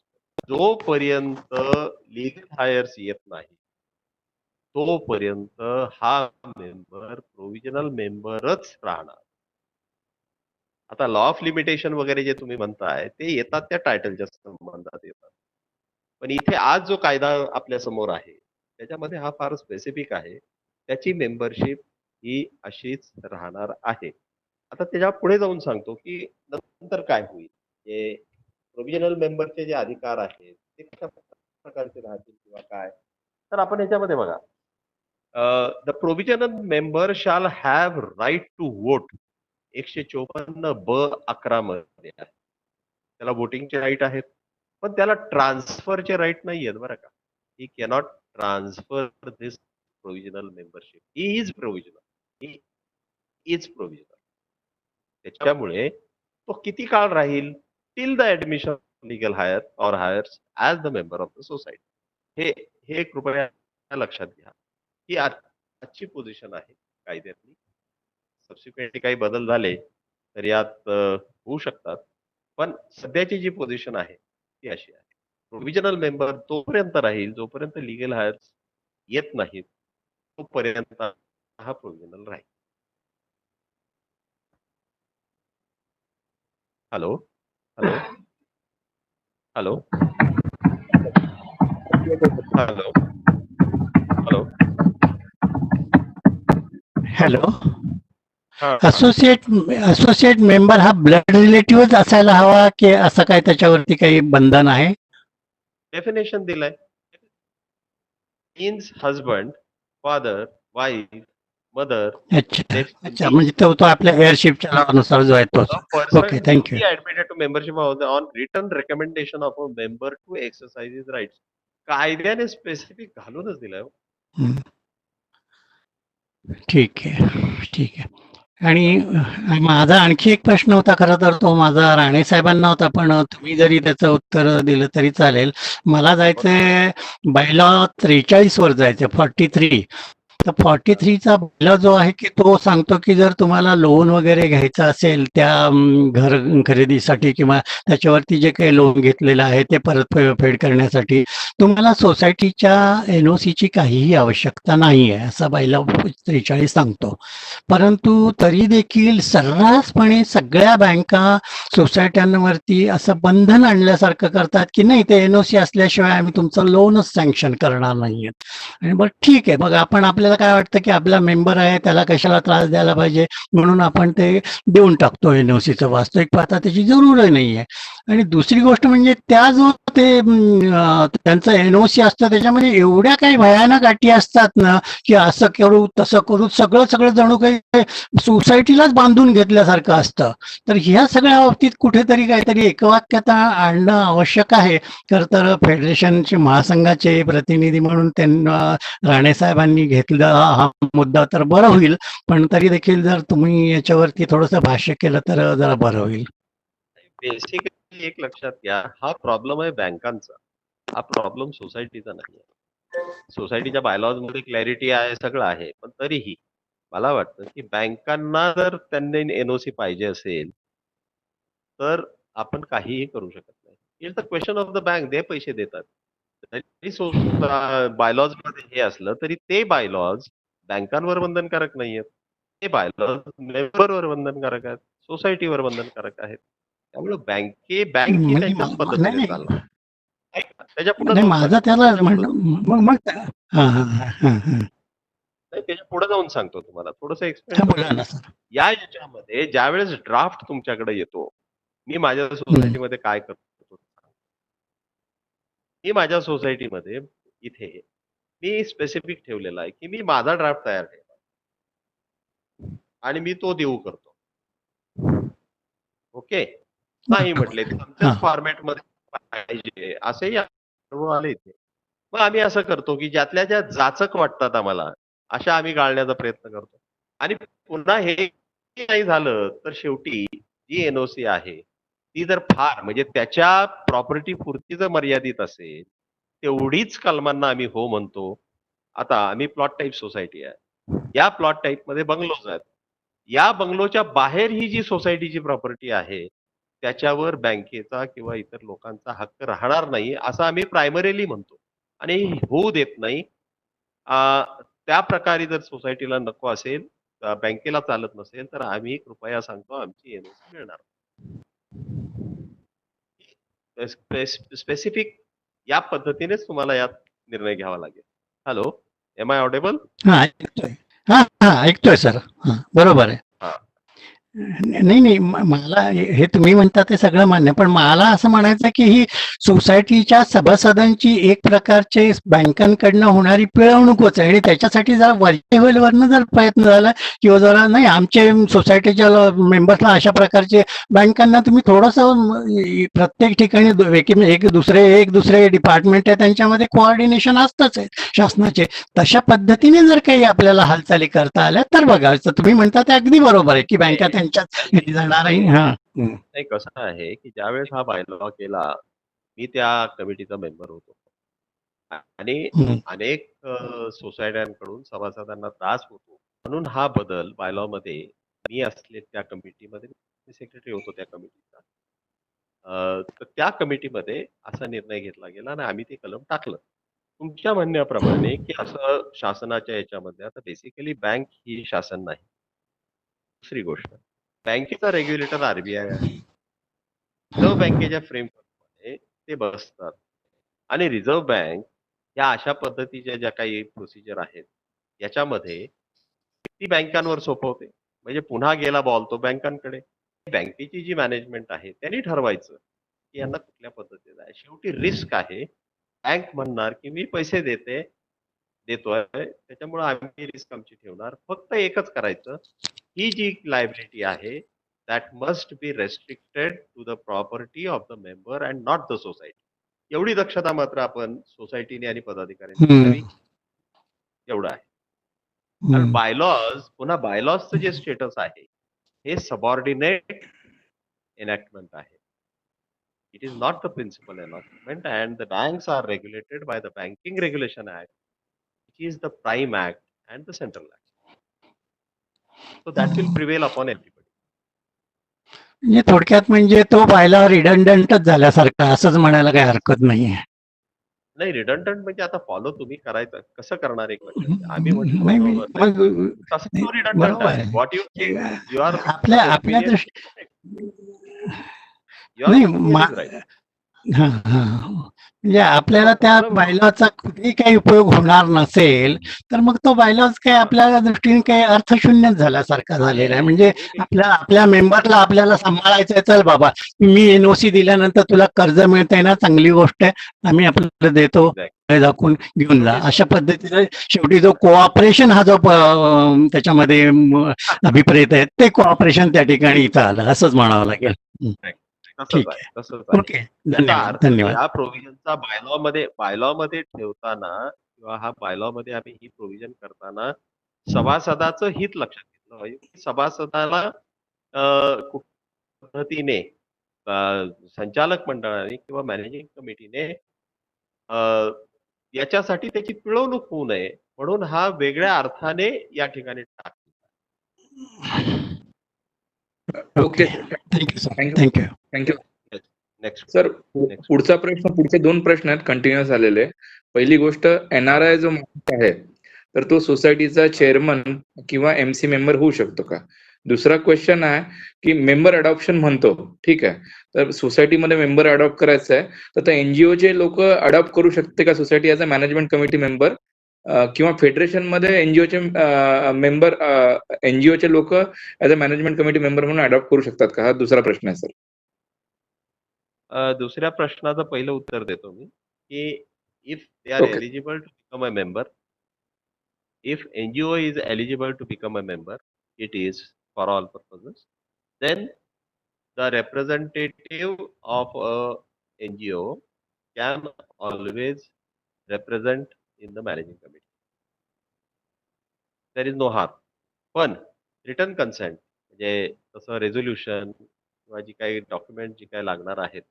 जोपर्यंत लीगल हायर्स येत नाही तोपर्यंत हा मेंबर प्रोव्हिजनल मेंबरच राहणार. आता लॉ ऑफ लिमिटेशन वगैरे जे तुम्ही म्हणताय ते येतात त्या टायटलच्या संबंधात येतात, पण इथे आज जो कायदा आपल्या समोर आहे त्याच्यामध्ये हा फार स्पेसिफिक आहे. त्याची मेंबरशिप ही अशीच राहणार आहे. आता त्याच्या पुढे जाऊन सांगतो की नंतर काय होईल, जे प्रोव्हिजनल मेंबरचे जे अधिकार आहेत ते कशा प्रकारचे राहतील किंवा काय. तर आपण याच्यामध्ये बघा, the provisional member shall have right to vote 154B11 मध्ये आहे. त्याला वोटिंगचे राईट आहेत, पण त्याला ट्रान्सफरचे राईट नाही आहेत बरं का. He cannot transfer this provisional membership. He is provisional. त्याच्यामुळे तो किती काळ राहील? Till the admission legal heir or heirs as the member of the society. हे कृपया लक्षात घ्या. ही आजची पोझिशन आहे कायद्यातली. सबसिक्वेंटली काही बदल झाले तर यात होऊ शकतात, पण सध्याची जी पोझिशन आहे ती अशी आहे. प्रोव्हिजनल मेंबर तोपर्यंत राहील जोपर्यंत लीगल हायर्स येत नाहीत तोपर्यंत हा प्रोव्हिजनल राहील. Hello hello hello hello hello hello. हा, असोसिएट मेंबर हा ब्लड रिलेटिव्हच असायला हवा की असं काय त्याच्यावरती काही बंधन आहे? डेफिनेशन दिलंय. Means husband, father, wife, mother. अच्छा म्हणजे तो आपल्या हेअरशिपच्या अनुसार जो आहे तो. Okay, thank you. Admitted to membership on return recommendation of a member to exercise his rights. कायद्याने स्पेसिफिक घालूनच दिलाय. ठीक आहे. आणि माझा आणखी एक प्रश्न होता, खरं तर तो माझा राणे साहेबांना होता, पण तुम्ही जरी त्याचं उत्तर दिलं तरी चालेल. मला जायचंय बायलॉ 43 वर जायचंय, 43. तर 43चा बायलॉ जो आहे की तो सांगतो की जर तुम्हाला लोन वगैरे घ्यायचं असेल त्या घर खरेदीसाठी किंवा त्याच्यावरती जे काही लोन घेतलेलं आहे ते परतफेड करण्यासाठी तुम्हाला सोसायटीच्या NOCची काहीही आवश्यकता नाही आहे, असा बायलॉ 43 सांगतो. परंतु तरी देखील सर्रासपणे सगळ्या बँका सोसायट्यांवरती असं बंधन आणल्यासारखं करतात की नाही, ते NOC असल्याशिवाय आम्ही तुमचं लोनच सँक्शन करणार नाहीये. आणि बरं ठीक आहे, मग आपण आपल्याला काय वाटतं की आपला मेंबर आहे त्याला कशाला त्रास द्यायला पाहिजे म्हणून आपण ते देऊन टाकतो NOCचं. वास्तविक पाहता त्याची जरूरही नाही आहे. आणि दुसरी गोष्ट म्हणजे त्या जो ते त्यांचं NOC असतं त्याच्यामध्ये एवढ्या काही भयानक अटी असतात ना की असं करू तसं करू, सगळं जणू काही सोसायटीलाच बांधून घेतल्यासारखं असतं. तर ह्या सगळ्या बाबतीत कुठेतरी काहीतरी एकवाक्यता आणणं आवश्यक आहे. तर फेडरेशनचे महासंघाचे प्रतिनिधी म्हणून त्यांना राणे साहेबांनी घेतला हा मुद्दा तर बरं होईल, पण तरी देखील जर तुम्ही याच्यावरती थोडंसं भाष्य केलं तर जरा बरं होईल. बेसिकली एक लक्षात घ्या, हा प्रॉब्लेम आहे बँकांचा. हा प्रॉब्लेम सोसायटीचा नाही आहे. सोसायटीच्या बायलॉज मध्ये क्लॅरिटी आहे, सगळं आहे. पण तरीही मला वाटतं की बँकांना जर त्यांनी एनओसी पाहिजे असेल, तर आपण काहीही करू शकत नाही. It's the question of the bank. ते पैसे देतात. जरी बायलॉज मध्ये हे असलं तरी ते बायलॉज बँकांवर बंधनकारक नाहीयेत. ते बायलॉज मेंबरवर बंधनकारक आहेत, सोसायटीवर बंधनकारक आहेत. त्यामुळे बँक ही म्हणजे त्यांच्याच नाही पद्धतीने नाही चालणार. ऐका, त्याच्या पुढे नाही जाऊन माझं सांगतो. त्याला त्याच्या पुढे म्हणणं मग मग हा हा हा हा नाही, त्याच्या पुढे जाऊन सांगतो तुम्हाला. थोडंसं एक्सप्लेन हा करतो. बोला ना सर. याच्यामध्ये ज्यावेळेस ड्राफ्ट तुमच्याकडे येतो, मी माझ्या सोसायटीमध्ये काय करतो? मी माझ्या सोसायटीमध्ये इथे मी स्पेसिफिक ठेवलेला आहे, की मी माझा ड्राफ्ट तयार केला आणि मी तो देऊ करतो. ओके. नाही म्हटले हा आमच्याच फॉर्मॅटमध्ये पाहिजे असेही अनुभव आले इथे. मग आम्ही असं करतो, की ज्यातल्या ज्या जाचक वाटतात आम्हाला, अशा आम्ही गाळण्याचा प्रयत्न करतो. आणि पुन्हा हे नाही झालं तर शेवटी जी एनओसी आहे, ती जर फार म्हणजे त्याच्या प्रॉपर्टी पुरती जर मर्यादित असेल, तेवढीच कलमांना आम्ही हो म्हणतो. आता आम्ही प्लॉट टाईप सोसायटी आहे. या प्लॉट टाईपमध्ये बंगलोज आहेत. या बंगलोच्या बाहेर ही जी सोसायटीची प्रॉपर्टी आहे, त्याच्यावर बँकेचा किंवा इतर लोकांचा हक्क राहणार नाही, असं आम्ही प्रायमरीली म्हणतो आणि होऊ देत नाही. त्या प्रकारे जर सोसायटीला नको असेल, बँकेला चालत नसेल, तर आम्ही कृपया सांगतो आमची एनओसी मिळणार. स्पेसिफिक या पद्धतीनेच तुम्हाला यात निर्णय घ्यावा लागेल. Hello, am I audible? हा ऐकतोय. हा हा ऐकतोय सर. हा बरोबर आहे. हा. नाही नाही मला हे तुम्ही म्हणता ते सगळं मान्य, पण मला असं म्हणायचं की ही सोसायटीच्या सभासदांची एक प्रकारचे बँकांकडनं होणारी पिळवणूकच आहे आणि त्याच्यासाठी जरा वरच्या लेवलवरनं जर प्रयत्न झाला किंवा जरा नाही आमचे सोसायटीच्या मेंबर्सला अशा प्रकारचे बँकांना तुम्ही थोडंसं प्रत्येक ठिकाणी एक दुसरे डिपार्टमेंट आहे त्यांच्यामध्ये कोऑर्डिनेशन असतंच आहे शासनाचे. तशा पद्धतीने जर काही आपल्याला हालचाली करता आल्या तर बघायचं. तुम्ही म्हणता ते अगदी बरोबर आहे की बँका त्यांच्यात जाणार आहे. हा नाही, कसं आहे की ज्यावेळेस हा बायलॉ केला, मी त्या कमिटीचा मेंबर होतो आणि अनेक सोसायट्यांकडून सभासदांना त्रास होतो, म्हणून हा बदल बायलॉ मध्ये मी असले त्या कमिटीमध्ये सेक्रेटरी होतो त्या कमिटीचा. तर त्या कमिटीमध्ये असा निर्णय घेतला गेला आणि आम्ही ते कलम टाकलं. तुमच्या म्हणण्याप्रमाणे की असं शासनाच्या याच्यामध्ये आता बेसिकली बँक ही शासन नाही. दुसरी गोष्ट, बँकेचा रेग्युलेटर आरबीआय आहे. रिझर्व्ह बँकेच्या फ्रेमवर्कमध्ये ते बसतात आणि रिझर्व्ह बँक या अशा पद्धतीच्या ज्या काही प्रोसिजर आहेत, याच्यामध्ये ती बँकांवर सोपवते. म्हणजे पुन्हा गेला बॉल तो बँकांकडे. बँकेची जी मॅनेजमेंट आहे त्यांनी ठरवायचं की यांना कुठल्या पद्धतीचं आहे. शेवटी रिस्क आहे. बँक म्हणणार की मी पैसे देतोय त्याच्यामुळे आम्ही रिस्क आमची ठेवणार. फक्त एकच करायचं, ही जी लायबिलिटी आहे that must be restricted to the property of the member and not the society. एवढी दक्षता मात्र आपण सोसायटीने आणि पदाधिकाऱ्यांनी घ्यावी. एवढं आहे. कारण पुन्हा बायलॉजचं जे स्टेटस आहे हे सबऑर्डिनेट एनॅक्टमेंट आहे. It is not the principal enactment, and the banks are regulated by the Banking Regulation Act, which is the prime act and the central act. So that will prevail upon everybody. म्हणजे थोडक्यात म्हणजे तो बायला रिडंडंटच झाल्यासारखा असंच म्हणायला काही हरकत नाहीये. नाही, रिडंडंट म्हणजे आता फॉलो तुम्ही करायचं कसं करणार एक लक्षात घ्या. आम्ही म्हटलं नाही बरोबर मग तसं तो रिडंडंट बरोबर आहे. आहे. व्हॉट यू आर आपल्या नाही हा हा म्हणजे आपल्याला त्या बायलॉचा कुठेही काही उपयोग होणार नसेल तर मग तो बायलॉज काही आपल्या दृष्टीने काही अर्थशून्यच झाल्यासारखा झालेला आहे. म्हणजे आपल्या मेंबरला आपल्याला सांभाळायचंय, चल बाबा मी एनओसी दिल्यानंतर तुला कर्ज मिळतंय ना, चांगली गोष्ट आहे, आम्ही आपल्याला देतो, दाखवून घेऊन जा, अशा पद्धतीने शेवटी जो कोऑपरेशन हा जो त्याच्यामध्ये अभिप्रेत आहे ते कोऑपरेशन त्या ठिकाणी इथं आलं असंच म्हणावं लागेल. ठीक आहे, ओके, धन्यवाद. या प्रोव्हिजनचा बायलॉ मध्ये ठेवताना किंवा हा बायलॉ मध्ये आम्ही ही प्रोव्हिजन करताना सभासदाचं हित लक्षात घेतलं पाहिजे. सभासदाला पद्धतीने संचालक मंडळाने किंवा मॅनेजिंग कमिटीने याच्यासाठी त्याची पिळवणूक होऊ नये म्हणून हा वेगळ्या अर्थाने या ठिकाणी okay thank you sir. Thank you thank you. Thank you next sir पुढचा प्रश्न पुढचे 2 प्रश्न आहेत कंटिन्युअस आलेले. पहिली गोष्ट NRI जो माणूस आहे तर तो सोसायटीचा चेअरमन किंवा MC मेंबर होऊ शकतो का? दुसरा क्वेश्चन आहे की मेंबर अडॉप्शन म्हणतो, ठीक आहे. तर सोसायटीमध्ये मेंबर अडॉप्ट करायचं आहे तर त्या NGOचे लोक अडॉप्ट करू शकते का society as a management committee member किंवा फेडरेशनमध्ये NGOचे मेंबर NGOचे लोक as a management committee member म्हणून अडॉप्ट करू शकतात का? हा दुसरा प्रश्न आहे सर. दुसऱ्या प्रश्नाचं पहिलं उत्तर देतो मी की if they are Okay. Eligible to become a member, if NGO is eligible to become a member, it is for all purposes, then the representative of a NGO can always represent in the managing committee. There is no harm. पण return consent म्हणजे तसं resolution किंवा जी काही document जी काही लागणार आहेत,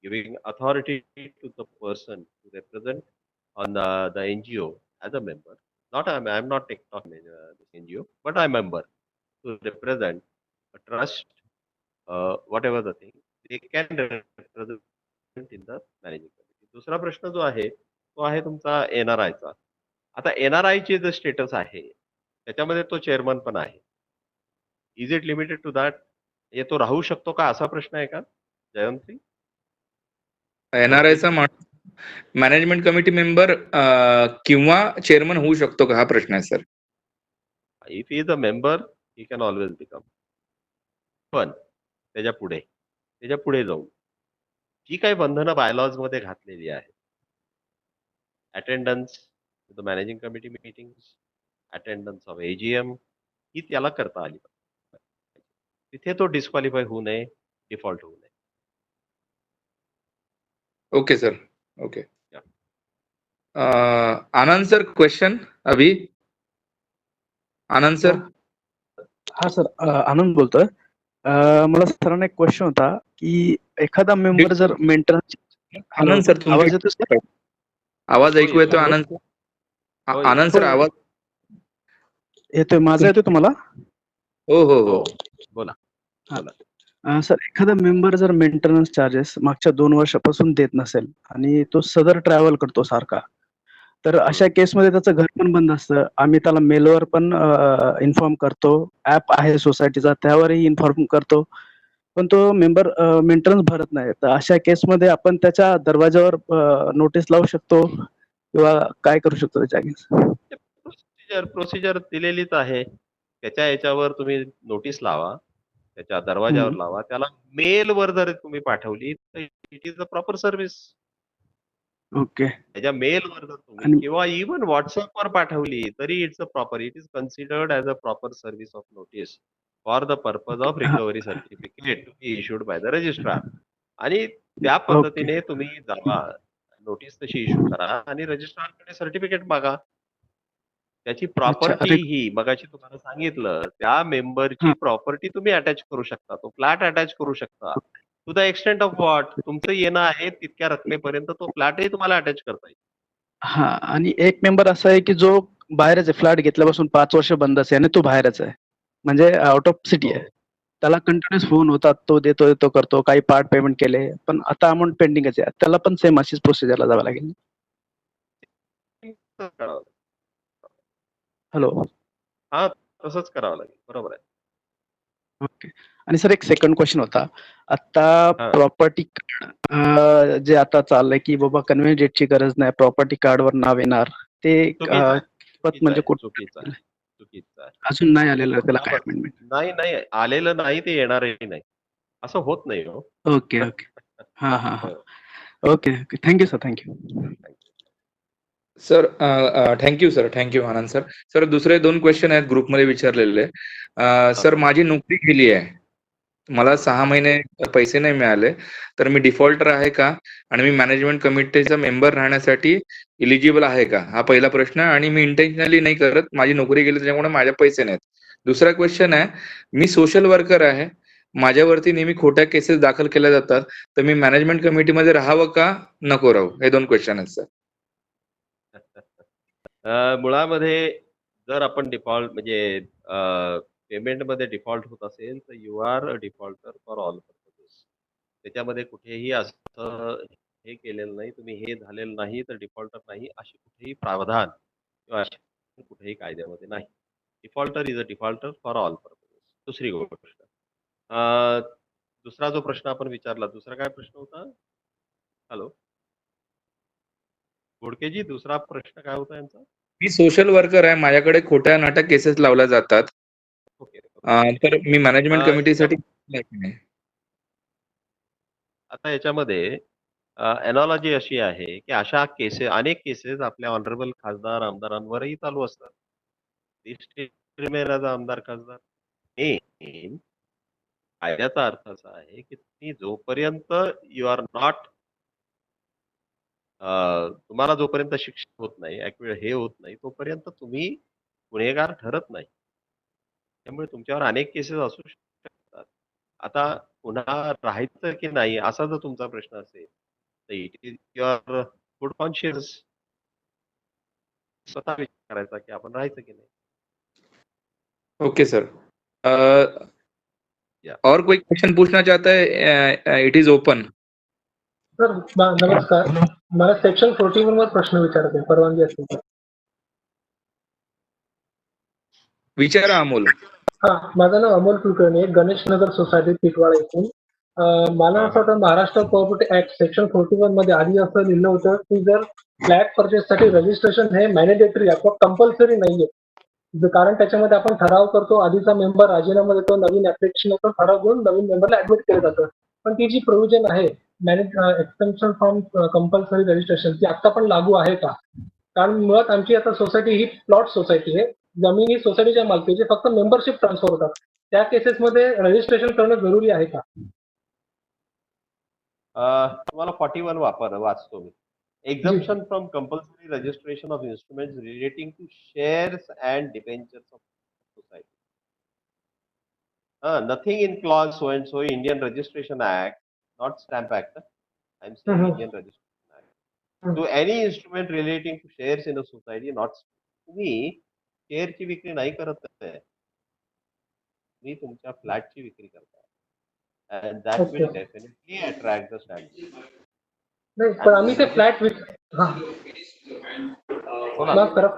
giving authority to the person to represent on the NGO as a member. I'm not talking this NGO, but I'm a member to represent a trust, whatever the thing, they can represent in the managing committee. दुसरा प्रश्न जो आहे तो आहे तुमचा NRI चा. आता NRI चे जे स्टेटस आहे त्याच्यामध्ये तो चेअरमन पण आहे. Is it limited to that? तो राहू शकतो का असा प्रश्न आहे का जयंती? NRI चा माणूस मॅनेजमेंट कमिटी मेंबर किंवा चेअरमन होऊ शकतो का? हा प्रश्न आहे sir. If he is a member he can always become. पण त्याच्या पुढे जाऊन जी काही बंधनं बायलॉज मध्ये घातलेली आहेत, attendance the managing committee meetings, attendance of AGM, ही त्याला करता आली पाहिजे. तिथे तो डिस्क्वालिफाय होऊ नये, डिफॉल्ट होऊ नये. Okay sir. ओके. आनंद सर क्वेश्चन अभी. आनंद सर. हा सर, आनंद बोलतोय. मला सरांना एक क्वेश्चन होता की एखादा मेंबर जर मेंटेनन्स. आनंद सर आवाज येतो सर? आवाज ऐकू येतो आनंद सर? आनंद सर आवाज येतोय, माझा येतोय तुम्हाला? हो हो हो बोला. सर, एखादा मेंबर जर मेंटेनन्स चार्जेस मागच्या 2 वर्षापासून देत नसेल आणि तो सदर ट्रॅव्हल करतो सारखा, तर अशा केसमध्ये त्याचं घर पण बंद असतं. आम्ही त्याला मेलवर पण इन्फॉर्म करतो, ऍप आहे सोसायटीचा त्यावरही इन्फॉर्म करतो, पण तो मेंबर मेंटेनन्स भरत नाही. तर अशा केसमध्ये आपण त्याच्या दरवाजावर नोटीस लावू शकतो किंवा काय करू शकतो त्याच्या अगेन्स्ट? प्रोसिजर दिलेलीच आहे. त्याच्या याच्यावर तुम्ही नोटीस लावा, त्याच्या दरवाजावर लावा. त्याला मेलवर जर तुम्ही पाठवली तर it is a proper service. Okay. त्याच्या मेलवर जर तुम्ही किंवा इव्हन व्हॉट्सअपवर पाठवली तरी it's a proper, it is considered as a proper service of notice for the purpose of recovery certificate to be issued by the registrar. आणि त्या पद्धतीने तुम्ही जावा, नोटीस तशी इश्यू करा आणि रजिस्ट्रारकडे सर्टिफिकेट मागा. त्याची प्रॉपर्टी ही मगाशी तुम्हाला सांगितलं त्या मेंबरची प्रॉपर्टी तुम्ही अटॅच करू शकता, तो फ्लॅट अटॅच करू शकता. To the extent of what, तुमचं येणं आहे तितक्या रकमेपर्यंत तो फ्लॅटही तुम्हाला अटॅच करता येईल. हा, आणि एक मेंबर असा आहे की जो बाहेरच आहे, फ्लॅट घेतल्यापासून 5 वर्ष बंदच आहे आणि तो बाहेरच आहे, म्हणजे आउट ऑफ सिटी आहे. त्याला कंटिन्युअस फोन होतात, तो देतो तो करतो, काही पार्ट पेमेंट केले पण आता अमाऊंट पेंडिंगच आहे. त्याला पण सेम अशीच प्रोसिजरला जावं लागेल. हॅलो. हा, तसंच करावं लागेल. बरोबर आहे. ओके. आणि सर एक सेकंड क्वेश्चन होता. आता प्रॉपर्टी कार्ड जे आता चाललंय की बाबा कन्व्हेन्स डेटची गरज नाही, प्रॉपर्टी कार्डवर नाव येणार, ते म्हणजे चुकीचं आहे. अजून नाही आलेलं त्याला काय अमेंडमेंट? नाही आलेलं नाही, ते येणारही नाही. असं होत नाही हो. Okay okay. हा हा हा. Okay okay. Thank you sir. Thank you. Sir thank you sir. थँक्यू आनंद सर. सर दुसरे 2 क्वेश्चन आहेत ग्रुपमध्ये विचारलेले. सर माझी नोकरी गेली आहे, मला 6 महिने पैसे नाही मिळाले, तर मी डिफॉल्टर आहे का आणि मी मॅनेजमेंट कमिटीचा मेंबर राहण्यासाठी इलिजिबल आहे का? हा पहिला प्रश्न. आणि मी इंटेन्शनली नाही करत, माझी नोकरी गेली त्याच्यामुळे माझे पैसे नाहीत. दुसरा क्वेश्चन आहे, मी सोशल वर्कर आहे माझ्यावरती नेहमी खोट्या केसेस दाखल केल्या जातात, तर मी मॅनेजमेंट कमिटीमध्ये राहावं का नको राहू? हे 2 क्वेश्चन आहेत सर. मुळामध्ये जर आपण डिफॉल्ट म्हणजे पेमेंटमध्ये डिफॉल्ट होत असेल तर you are a defaulter for all purposes. त्याच्यामध्ये कुठेही असं हे केलेलं नाही, तुम्ही हे झालेलं नाही तर डिफॉल्टर नाही, अशी कुठेही प्रावधान किंवा अशी कुठेही कायद्यामध्ये नाही. Defaulter is a defaulter for all purposes. दुसरी गोष्ट दुसरा जो प्रश्न आपण विचारला, दुसरा काय प्रश्न होता? हॅलो घोडकेजी, दुसरा प्रश्न काय होता यांचा? मी सोशल वर्कर आहे. माझ्याकडे खोट्या नाट्या केसेस लावल्या जातात. ओके. तर मी मॅनेजमेंट कमिटीसाठी आता याच्यामध्ये एनॉलॉजी अशी आहे की अशा अनेक केसेस आपल्या ऑनरेबल खासदार आमदारांवरही चालू असतात. आमदार खासदार कायद्याचा अर्थ असा आहे की तुम्ही जोपर्यंत यू आर नॉट तुम्हाला जोपर्यंत शिक्षा होत नाही, हे होत नाही, तोपर्यंत तुम्ही गुन्हेगार ठरत नाही. त्यामुळे तुमच्यावर अनेक केसेस असू शकतात. आता पुन्हा राहायचं की नाही असा जर तुमचा प्रश्न असेल तर it is your good conscious. स्वतः विचार करायचा की आपण राहायचं की नाही. Okay sir. और कोई क्वेश्चन पूछना चाहता है? It is open. सर नमस्कार. मला सेक्शन 41 वर प्रश्न विचारायचा आहे, परवानगी असेल तर. विचारा अमोल. हा, माझं नाव अमोल कुलकर्णी आहे, गणेश नगर सोसायटी टिटवाळा येथून. मला असं वाटतं महाराष्ट्र प्रॉपर्टी ऍक्ट सेक्शन 41 मध्ये आधी असं लिहिलं होतं की जर फ्लॅट परचेस साठी रजिस्ट्रेशन हे मॅनेडेटरी अथवा कंपल्सरी नाहीये. कारण त्याच्यामध्ये आपण ठराव करतो, आधीचा मेंबर राजीनामा देतो, नवीन ऍप्लिकेशन होतं, ठराव घेऊन नवीन मेंबरला ऍडमिट केलं जातं. पण ती जी प्रोव्हिजन आहे एक्सटेन्शन फ्रॉम कंपल्सरी रजिस्ट्रेशन ती आता पण लागू आहे का? कारण मुळात आमची आता सोसायटी ही प्लॉट सोसायटी आहे. जमिनी सोसायटीच्या मालकीचे, फक्त मेंबरशिप ट्रान्सफर होतात. त्या केसेसमध्ये रजिस्ट्रेशन करणं जरुरी आहे का? तुम्हाला 41 वाचतो मी. Exemption from compulsory registration of instruments relating to shares and debentures of society. Nothing in clause so and so Indian Registration Act, not Stamp Act. I'm saying Indian Registration Act. To any instrument relating to shares in a society, not तुम्ही शेअरची विक्री नाही करत आहे, तुम्ही तुमच्या फ्लॅटची विक्री करताय. And that will definitely attract the stamp duty. नाही, पण आम्ही ते फ्लॅट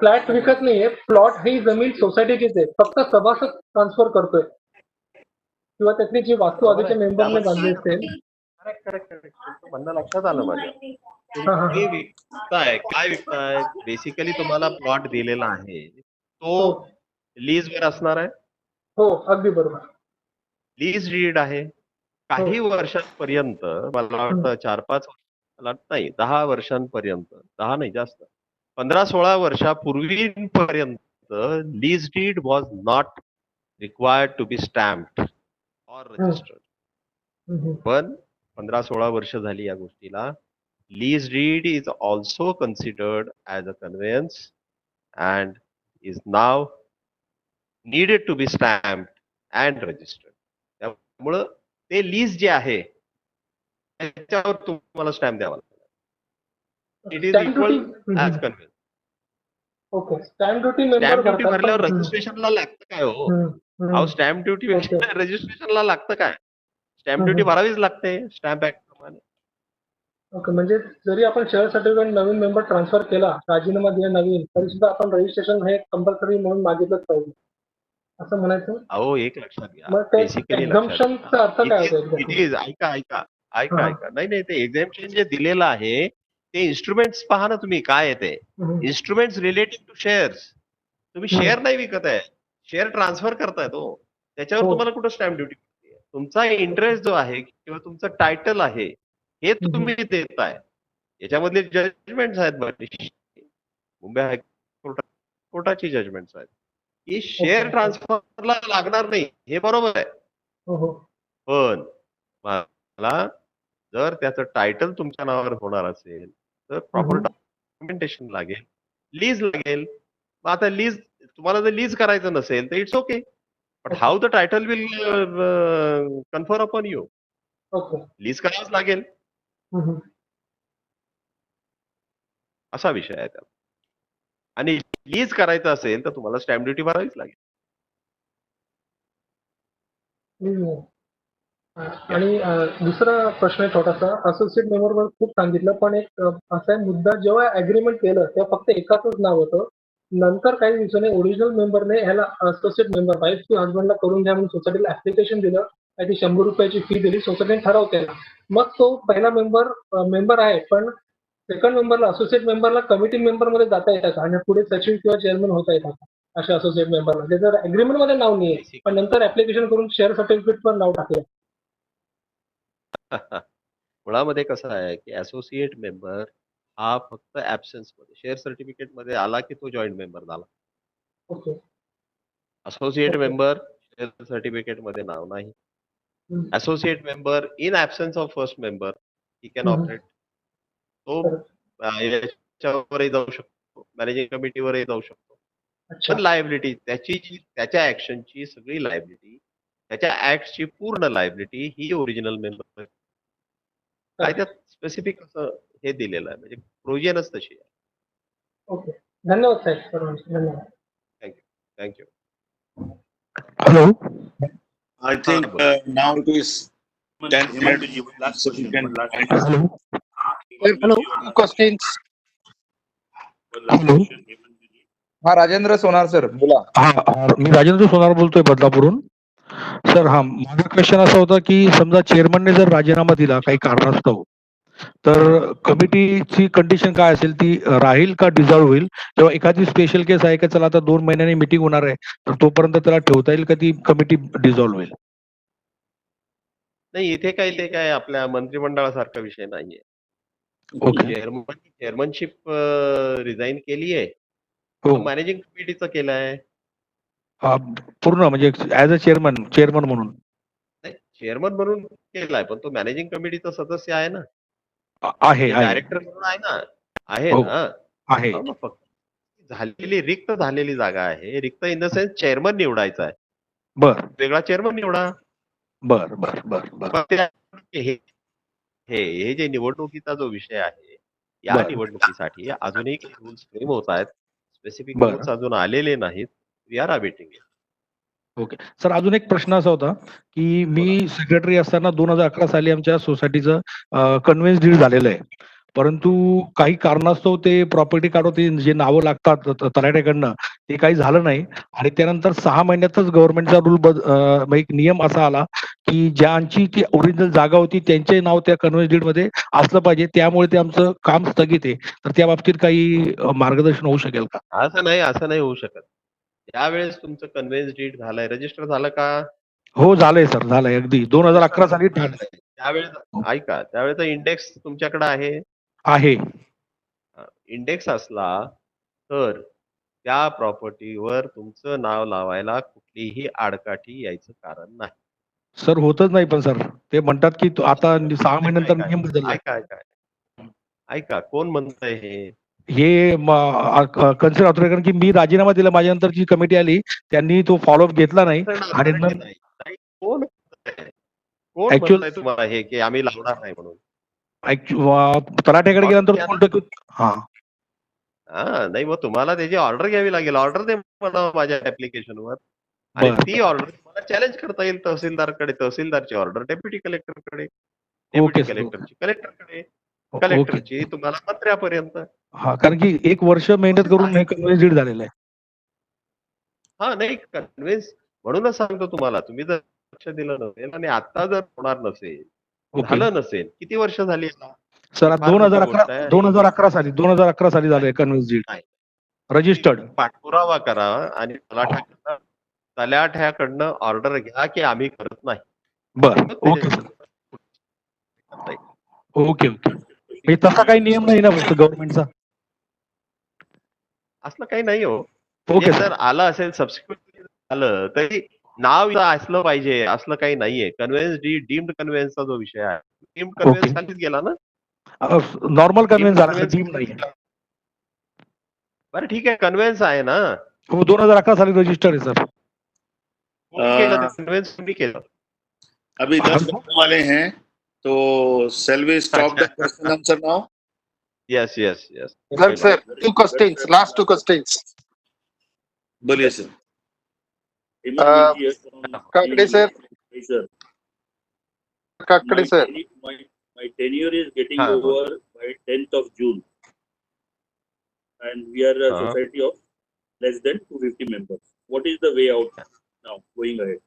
फ्लॅट विकत नाहीये. प्लॉट ही जमीन सोसायटीचीच आहे, फक्त सभासद ट्रान्सफर करतोय किंवा त्यातली जी वास्तू आधीच्या मेंबरने बांधली असेल. करेक्ट. म्हणणं लक्षात आलं माझ्या. तुम्ही विकताय, काय विकताय? बेसिकली तुम्हाला प्लॉट दिलेला आहे, तो लीजवर असणार आहे. हो, अगदी बरोबर. लीज डीड आहे. काही वर्षांपर्यंत मला वाटतं 4-5 नाही 10 वर्षांपर्यंत, 10 नाही जास्त, 15-16 वर्षापूर्वीपर्यंत lease deed was not required to be stamped or registered. पण 15-16 वर्ष झाली या गोष्टीला. Lease deed is also considered as a conveyance and is now needed to be stamped and registered. त्यामुळं ते लीज जे आहे त्याच्यावर तुम्हाला स्टॅम्प द्यावा लागतो. It is equal as conveyance. Okay. Stamp duty भरल्यावर रजिस्ट्रेशनला लागतं काय हो? स्टॅम्प ड्युटी रजिस्ट्रेशनला लागतं काय? स्टॅम्प ड्युटी भरावीच लागते स्टॅम्प ऍक्ट प्रमाणे. ओके. म्हणजे जरी आपण शेअर सर्टिफिकेट नवीन मेंबर ट्रान्सफर केला, राजीनामा दिला नवीन, तरी सुद्धा आपण रजिस्ट्रेशन हे कंपल्सरी म्हणून मागितलंच पाहिजे असं म्हणायचं. अहो, एक लक्षात घ्या, बेसिकली एक्झम्पशनचा अर्थ काय होतो? ऐका. नाही, ते एक्झम्पशन जे दिलेलं आहे ते इन्स्ट्रुमेंट्स पहा ना तुम्ही, काय आहे ते इन्स्ट्रुमेंट्स रिलेटेड टू शेअर्स. तुम्ही शेअर नाही विकत आहे, शेअर ट्रान्सफर करताय तो, त्याच्यावर तुम्हाला कुठं स्टॅम्प ड्युटी? तुमचा इंटरेस्ट जो आहे किंवा तुमचं टायटल आहे हे तुम्ही देताय. याच्यामधले जजमेंट्स आहेत, मुंबई हायकोर्टाची जजमेंट्स आहेत की शेअर ट्रान्सफरला लागणार नाही, हे बरोबर आहे. पण मला जर त्याचं टायटल तुमच्या नावावर होणार असेल तर प्रॉपर डॉक्युमेंटेशन लागेल, लीज लागेल. मग आता लीज तुम्हाला जर लीज करायचं नसेल तर it's okay, but how the title will confer upon you. Okay. Lease करावंच लागेल असा विषय आहे त्यात. आणि लीज करायचं असेल तर तुम्हाला स्टॅम्प ड्युटी भरावीच लागेल. आणि दुसरा प्रश्न आहे छोटासा. असोसिएट मेंबरवर खूप सांगितलं, पण एक असा मुद्दा, जेव्हा अग्रीमेंट केलं तेव्हा फक्त एकाचंच नाव होतं. नंतर काही दिवसांनी ओरिजिनल मेंबरने ह्याला असोसिएट मेंबर वाईफ किंवा हजबंडला करून द्या म्हणून सोसायटीला ऍप्लिकेशन दिलं. ती 100 रुपयाची फी दिली, सोसायटीने ठराव केला. मग तो पहिला मेंबर आहे, पण सेकंड मेंबरला, असोसिएट मेंबरला कमिटी मेंबर मध्ये जाता येतं का? आणि पुढे सचिव किंवा चेअरमन होता येतात का अशा असोसिएट मेंबरला? ते जर अग्रीमेंट मध्ये नाव नाहीये, पण नंतर ऍप्लिकेशन करून शेअर सर्टिफिकेट पण नाव टाकलं. मुळामध्ये कसं आहे की असोसिएट मेंबर हा फक्त ऍब्सेन्स मध्ये, शेअर सर्टिफिकेट मध्ये आला की तो जॉईंट मेंबर झाला. ओके. असोसिएट मेंबर शेअर सर्टिफिकेट मध्ये नाव नाही. Associate member in absence of first member he can operate. तो याच्यावरही जाऊ शकतो, मॅनेजिंग कमिटीवरही जाऊ शकतो. पण लायबिलिटी त्याच्या ऍक्शनची सगळी लायबिलिटी, त्याच्या ऍक्टची पूर्ण लायबिलिटी ही ओरिजिनल मेंबर. काय त्यात स्पेसिफिक असं हे दिलेलं आहे, म्हणजे प्रोविजनच तशी आहे. ओके. धन्यवाद साहेब. धन्यवाद. Thank you. Hello. I think now it is 10 minutes. So you can. Hello. Questions. Hello. हा राजेंद्र सोनार सर बोला. मी राजेंद्र सोनार बोलतोय बदलापूरहून. सर माझा क्वेश्चन असा होता की समजा चेअरमनने जर राजीनामा दिला काही कारणास्तव, तर कमिटीची कंडिशन काय असेल, ती राहील का डिझॉल्व्ह होईल? जेव्हा एखादी स्पेशल केस आहे का, चला आता 2 महिन्यांनी मीटिंग होणार आहे, तर तोपर्यंत त्याला ठेवता येईल का, ती कमिटी डिझॉल्व्ह होईल? नाही, इथे काही ते काय आपल्या मंत्रिमंडळासारखा विषय नाहीये. ओके. चेअरमनशिप रिझाईन केली आहे, हो. मॅनेजिंग कमिटीचं केलंय. पूर्ण म्हणजे ऍज अ चेअरमन म्हणून? नाही, चेअरमन म्हणून केलाय, पण तो मॅनेजिंग कमिटीचा सदस्य आहे ना. आहे. डायरेक्टर म्हणून आहे ना. आहे हो. ना. आहे. मग फक्त रिक्त झालेली जागा आहे. रिक्त इन द सेन्स चेअरमन निवडायचा आहे. बर. वेगळा चेअरमन निवडा. बर. हे जे निवडणुकीचा जो विषय आहे, या निवडणुकीसाठी अजूनही रूल्स फ्रेम होत आहेत. स्पेसिफिक रूल्स अजून आलेले नाहीत. We are awaiting it. Okay. Sir अजून एक प्रश्न असा होता की मी सेक्रेटरी असताना 2011 साली आमच्या सोसायटीचं कन्व्हेन्स डीड झालेलं आहे, परंतु काही कारणास्तव ते प्रॉपर्टी कार्डवरती जे नावं लागतात तलाठ्याकडनं ते काही झालं नाही. आणि त्यानंतर 6 महिन्यातच गव्हर्नमेंटचा रूल एक नियम असा आला की ज्यांची ती ओरिजिनल जागा होती त्यांचे नाव त्या कन्व्हेन्स डीड मध्ये असलं पाहिजे, त्यामुळे ते आमचं काम स्थगित आहे. तर त्या बाबतीत काही मार्गदर्शन होऊ शकेल का? असं नाही होऊ शकत. त्यावेळेस तुमचं कन्व्हेन्स डीड झालंय, रजिस्टर झालं का? हो झालंय सर, झालंय. अगदी 2011 साली त्यावेळेस ऐका, त्यावेळेचा इंडेक्स तुमच्याकडे आहे. इंडेक्स असला तर त्या प्रॉपर्टीवर तुमचं नाव लावायला कुठलीही आडकाठी यायचं कारण नाही. सर होतच नाही, पण सर ते म्हणतात की आता 6 महिन्यानंतर नियम बदलला. ऐका, कोण म्हणतंय हे? हे कन्सिडर होतं, कारण की मी राजीनामा दिला, माझ्यानंतर जी कमिटी आली त्यांनी तो फॉलोअप घेतला नाही. आणि कोण म्हणतंय तुम्हाला हे की आम्ही लावणार नाही म्हणून? तलाठ्याकडे गेल्यानंतर नाही, मग तुम्हाला त्याची ऑर्डर घ्यावी लागेल. ऑर्डर दे मला माझ्या ऍप्लिकेशनवर, आणि ती ऑर्डर तुम्हाला चॅलेंज करता येईल तहसीलदारकडे, तहसीलदारची ऑर्डर डेप्युटी कलेक्टरकडे, डेप्युटी कलेक्टरची कलेक्टरकडे, कलेक्टरची तुम्हाला मंत्र्यापर्यंत. कारण की 1 वर्ष मेहनत करून हे कन्व्हेन्स डीड झालेलं आहे. नाही, कन्व्हेन्स म्हणूनच सांगतो तुम्हाला, तुम्ही जर लक्ष दिलं नसेल आणि आता जर होणार नसेल, झालं नसेल, किती वर्ष झाली? सर 2011 साली झालंय कन्व्हेन्स डीड रजिस्टर्ड. पाठपुरावा करा आणि तलाठ्याकडनं ऑर्डर घ्या की आम्ही करत नाही. बरं, ओके सर. ओके. तसा काही नियम नाही ना गव्हर्नमेंटचा? असलं काही नाही हो. ओके. जर आलं असेल सबसिक्वेंट आलं तरी नाव असलं पाहिजे, असलं काही नाहीये. कन्व्हेन्स डीम्ड कन्व्हेन्सचा जो विषय आहे, डीम्ड कन्व्हेन्स खालीच गेला ना. नॉर्मल कन्व्हेन्स झाला, डीम नाही. बरं ठीक आहे, कन्व्हेन्स आहे ना. हो, 2011 साली रजिस्टर आहे सर. कोणी केलं ते कन्व्हिन्स कोणी केलं? अभी 10 बनने वाले हैं, तो shall we stop the question answer now? Yes, yes, yes. Well, sir, 2 questions, last 2 questions. बोलिए sir. Uh, Kakade sir, Yes, sir. Kakade sir. My tenure is getting हाँ, over by 10th of June, and we are a हाँ. society of less than 250 members. What is the way out now going ahead?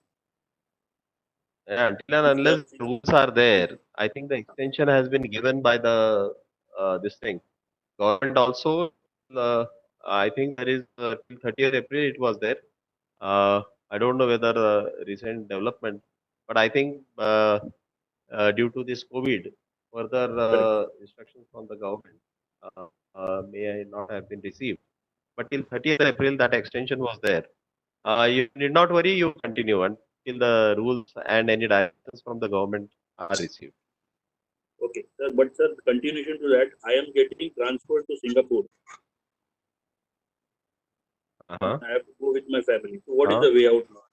Until and unless rules are there, I think the extension has been given by the this thing. Government also, I think there is till 30th April it was there. I don't know whether recent development, but I think due to this COVID, further instructions from the government may not have been received. But till 30th April, that extension was there. You need not worry, you continue until the rules and any directions from the government are received. Okay, sir. But sir, continuation to that, I am getting transferred to Singapore. Uh-huh. I have to go with my family. So what is Uh-huh. the way out now?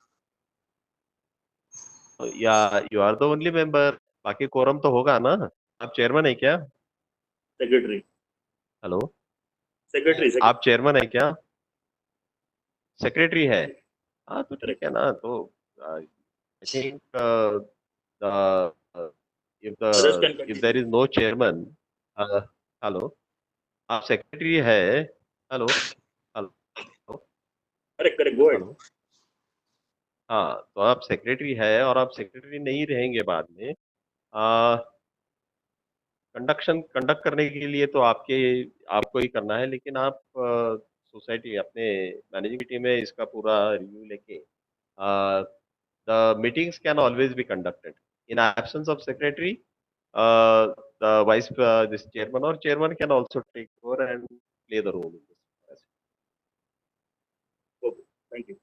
Yeah, you are the only member. बाकी quorum तो होगा ना? आप chairman है क्या? Secretary. Hello, Secretary. आप chairman है क्या? Secretary है. हाँ तो ठीक है ना. तो I think Others can if there is no chairman, hello, आप secretary है. Hello, hello. Correct. Go ahead. Hello. हाँ, तो आप सेक्रेटरी है और आप सेक्रेटरी नहीं रहेंगे बाद में. कंडक्ट करने के लिए तो आपको ही करना है, लेकिन आप सोसाइटी अपने मैनेजिंग कमेटी में इसका पूरा रिव्यू लेके the meetings can always be conducted in absence of secretary. The vice this chairman और chairman can also take over and play the role in this. Okay. Thank you.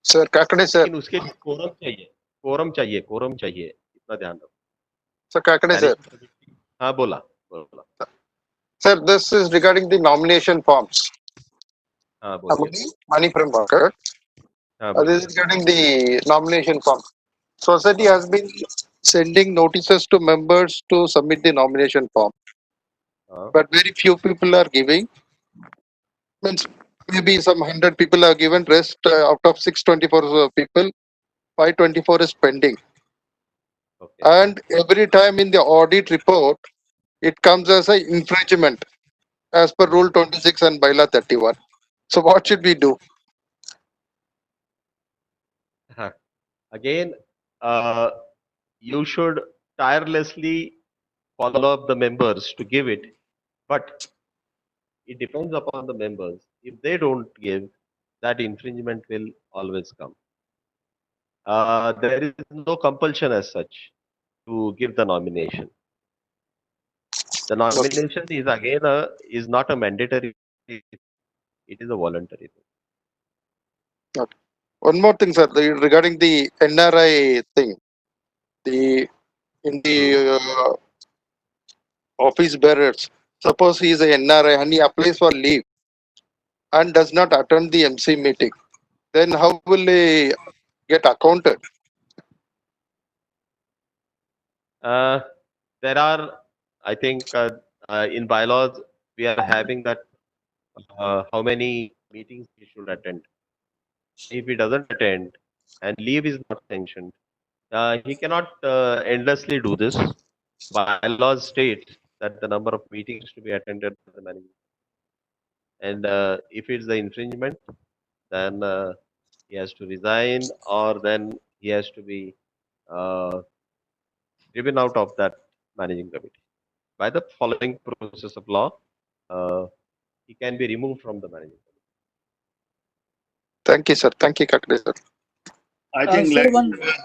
Sir, Kakade sir. लेकिन उसके लिए quorum चाहिए, इतना ध्यान रखो. Sir, Kakade sir. हाँ, बोला. Sir, this is regarding the nomination forms. हाँ, बोलिए. Money from Bhagat. हाँ, This बोलिए. is regarding the nomination form. Society has been sending notices to members to submit the nomination form. But very few people are giving. Means maybe some 100 people are given, rest out of 624 people, 524 is pending. Okay. And every time in the audit report, it comes as an infringement as per Rule 26 and Bylaw 31. So what should we do? Again, you should tirelessly follow up the members to give it, but it depends upon the members. If they don't give, that infringement will always come. There is no compulsion as such to give the nomination. The nomination is again is not a mandatory; it is a voluntary thing. Okay. One more thing, sir, regarding the NRI thing. In the office bearers, suppose he is a NRI and he applies for leave and does not attend the MC meeting, then how will he get accounted? There are, I think, in bylaws we are having that how many meetings he should attend. If he doesn't attend and leave is not sanctioned, he cannot endlessly do this. Bylaws state that the number of meetings to be attended by the management. And if it's the infringement, then he has to resign, or then he has to be driven out of that managing committee. By the following process of law, he can be removed from the managing committee. Thank you, sir. Thank you, Kakade sir. I think sir, let's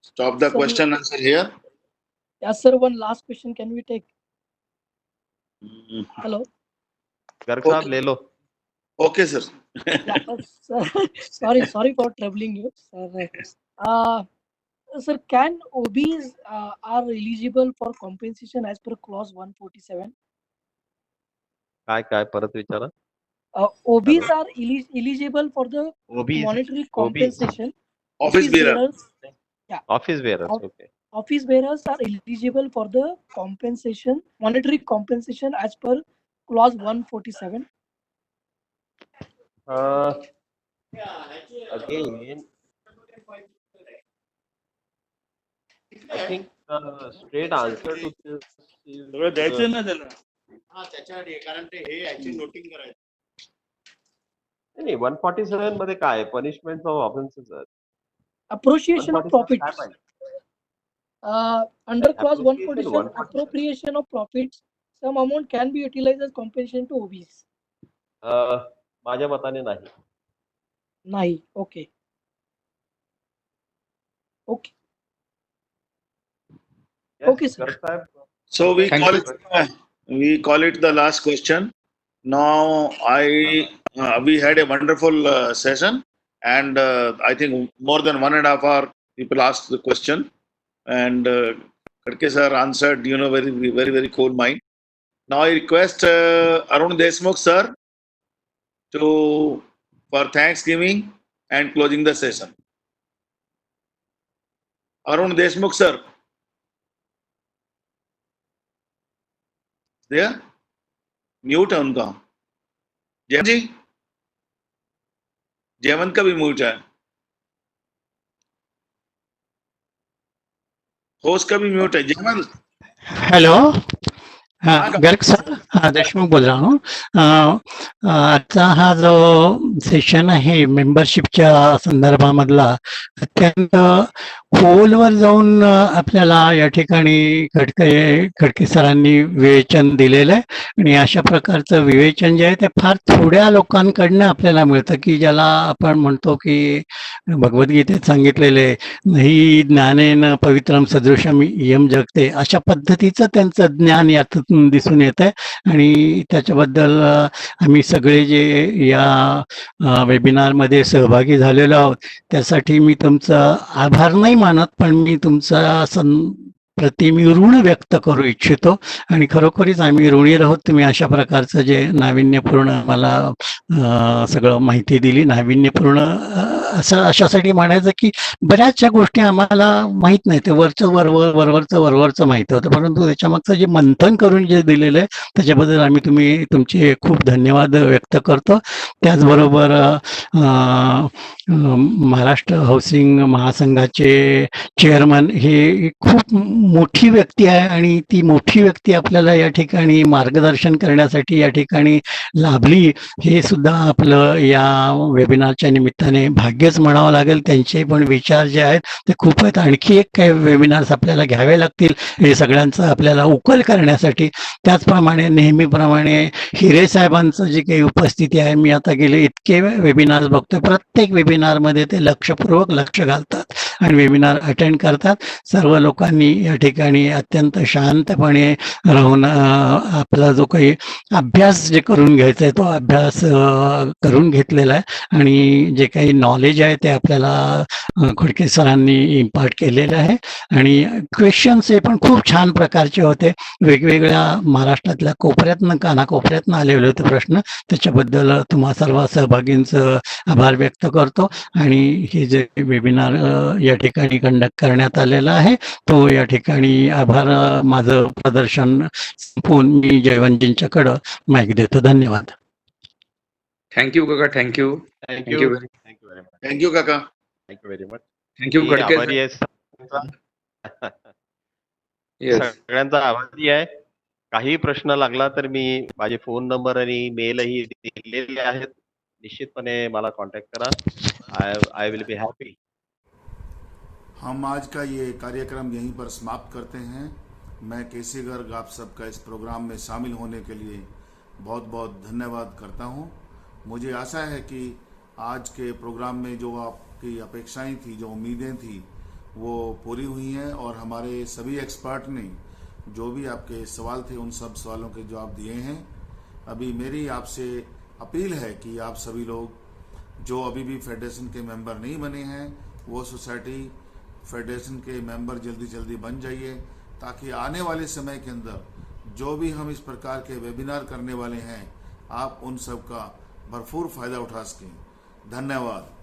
stop the sir, question answer here. Yes, sir. One last question. Can we take? Hello. Garg sahab, le lo. Okay, sir. Yeah, sorry for troubling you, sir. Sir, can OBs are eligible for compensation as per clause 147? काय परत विचारा. OBs are eligible for the OBs, monetary OBs, compensation. Office bearer. Yeah, office bearers. Okay. office bearers are eligible for the compensation, monetary compensation as per clause 147. Again, I think the straight answer to this is सगळं द्यायचं ना त्याला. त्याच्यासाठी कारण ते हे actually noting करायचं. नाही 147 मध्ये काय पनिशमेंट ऑफ ऑफेन्सेस आहेत. Appreciation of 147 profits. काय पाहिजे? Under clause Appreciation 147, appropriation of profits, some amount can be utilized as compensation to OBs. माझ्या मताने नाही. Nahi. Okay. Okay. Yes, Okay, sir. Garg sahab. So we Thank call it the last question. Now we had a wonderful session, and I think more than 1.5 hour people asked the question, and Khadke sir answered, very cool mind. Now I request Arun Deshmukh sir for Thanksgiving and closing the session. Arun Deshmukh sir. There? Mute है उनका. जयवंत जी, जयवंत का भी mute है. Host का भी mute है. Jaywant. Hello. हाँ Garg sir. हाँ देशमुख बोल रहा हूँ. आजचा हा जो सेशन आहे मेंबरशिपच्या संदर्भामधला अत्यंत खोलवर जाऊन आपल्याला या ठिकाणी खडके सरांनी विवेचन दिलेलं आहे आणि अशा प्रकारचं विवेचन जे आहे ते फार थोड्या लोकांकडनं आपल्याला मिळतं की ज्याला आपण म्हणतो की भगवद्गीतेत सांगितलेले नाही ज्ञानेन पवित्रम सदृशम इयं जगते अशा पद्धतीचं त्यांचं ज्ञान यातून दिसून येत आहे आणि त्याच्याबद्दल आम्ही सगळे जे या वेबिनारमध्ये सहभागी झालेलो आहोत त्यासाठी मी तुमचा आभार नाही मानत पण मी तुमचा प्रति मी ऋण व्यक्त करू इच्छितो आणि खरोखरीच आम्ही ऋणी राहोत. तुम्ही अशा प्रकारचं जे नाविन्यपूर्ण मला सगळं माहिती दिली. नाविन्यपूर्ण असं अशासाठी म्हणायचं की बऱ्याचशा गोष्टी आम्हाला माहीत नाही. ते वरवरचं माहिती होतं परंतु त्याच्यामागचं जे मंथन करून जे दिलेलं आहे त्याच्याबद्दल आम्ही तुमचे खूप धन्यवाद व्यक्त करतो. त्याचबरोबर महाराष्ट्र हाऊसिंग महासंघाचे चेअरमन हे खूप मोठी व्यक्ती आहे आणि ती मोठी व्यक्ती आपल्याला या ठिकाणी मार्गदर्शन करण्यासाठी या ठिकाणी लाभली हे सुद्धा आपलं या वेबिनारच्या निमित्ताने भाग्यच म्हणावं लागेल. त्यांचे पण विचार जे आहेत ते खूप आहेत. आणखी एक काही वेबिनार्स आपल्याला घ्यावे लागतील हे सगळ्यांचं आपल्याला उकल करण्यासाठी. त्याचप्रमाणे नेहमीप्रमाणे हिरे साहेबांचं जी काही उपस्थिती आहे मी आता गेले इतके वेबिनार्स बघतोय प्रत्येक वेबिनारमध्ये ते लक्षपूर्वक लक्ष घालतात आणि वेबिनार अटेंड करतात. सर्व लोकांनी या ठिकाणी अत्यंत शांतपणे राहून आपला जो काही अभ्यास जे करून घ्यायचा आहे तो अभ्यास करून घेतलेला आहे आणि जे काही नॉलेज आहे ते आपल्याला खडके सरांनी इम्पार्ट केलेलं आहे आणि क्वेश्चन्स हे पण खूप छान प्रकारचे होते. वेगवेगळ्या महाराष्ट्रातल्या कोपऱ्यातनं कानाकोपऱ्यातनं आलेले होते प्रश्न. त्याच्याबद्दल तुम्हा सर्व सहभागींचं आभार व्यक्त करतो आणि हे जे वेबिनार या ठिकाणी कंडक्ट करण्यात आलेला आहे तो या ठिकाणी आभार माझं प्रदर्शन संपवून मी जयवंतजींच्याकडं माईक देतो. धन्यवाद. थँक्यू काका. Thank you. Thank you very much. Thank you काका. Thank you very much. थँक्यू आभारी आहे येस. सगळ्यांचा आभारी आहे. काही प्रश्न लागला तर मी माझे फोन नंबर आणि मेलही दिलेले आहेत. निश्चितपणे मला कॉन्टॅक्ट करा. I will be happy. हम आज का ये कार्यक्रम यहीं पर समाप्त करते हैं. मैं केसी गर्ग आप सबका इस प्रोग्राम में शामिल होने के लिए बहुत बहुत धन्यवाद करता हूं. मुझे आशा है कि आज के प्रोग्राम में जो आपकी अपेक्षाएं थी, जो उम्मीदें थी वो पूरी हुई हैं और हमारे सभी एक्सपर्ट ने जो भी आपके सवाल थे उन सब सवालों के जवाब दिए हैं. अभी मेरी आपसे अपील है कि आप सभी लोग जो अभी भी फेडरेशन के मेंबर नहीं बने हैं वो सोसाइटी फेडरेशन के मेंबर जल्दी बन जाइए ताकि आने वाले समय के अंदर जो भी हम इस प्रकार के वेबिनार करने वाले हैं आप उन सब का भरपूर फायदा उठा सकें। धन्यवाद।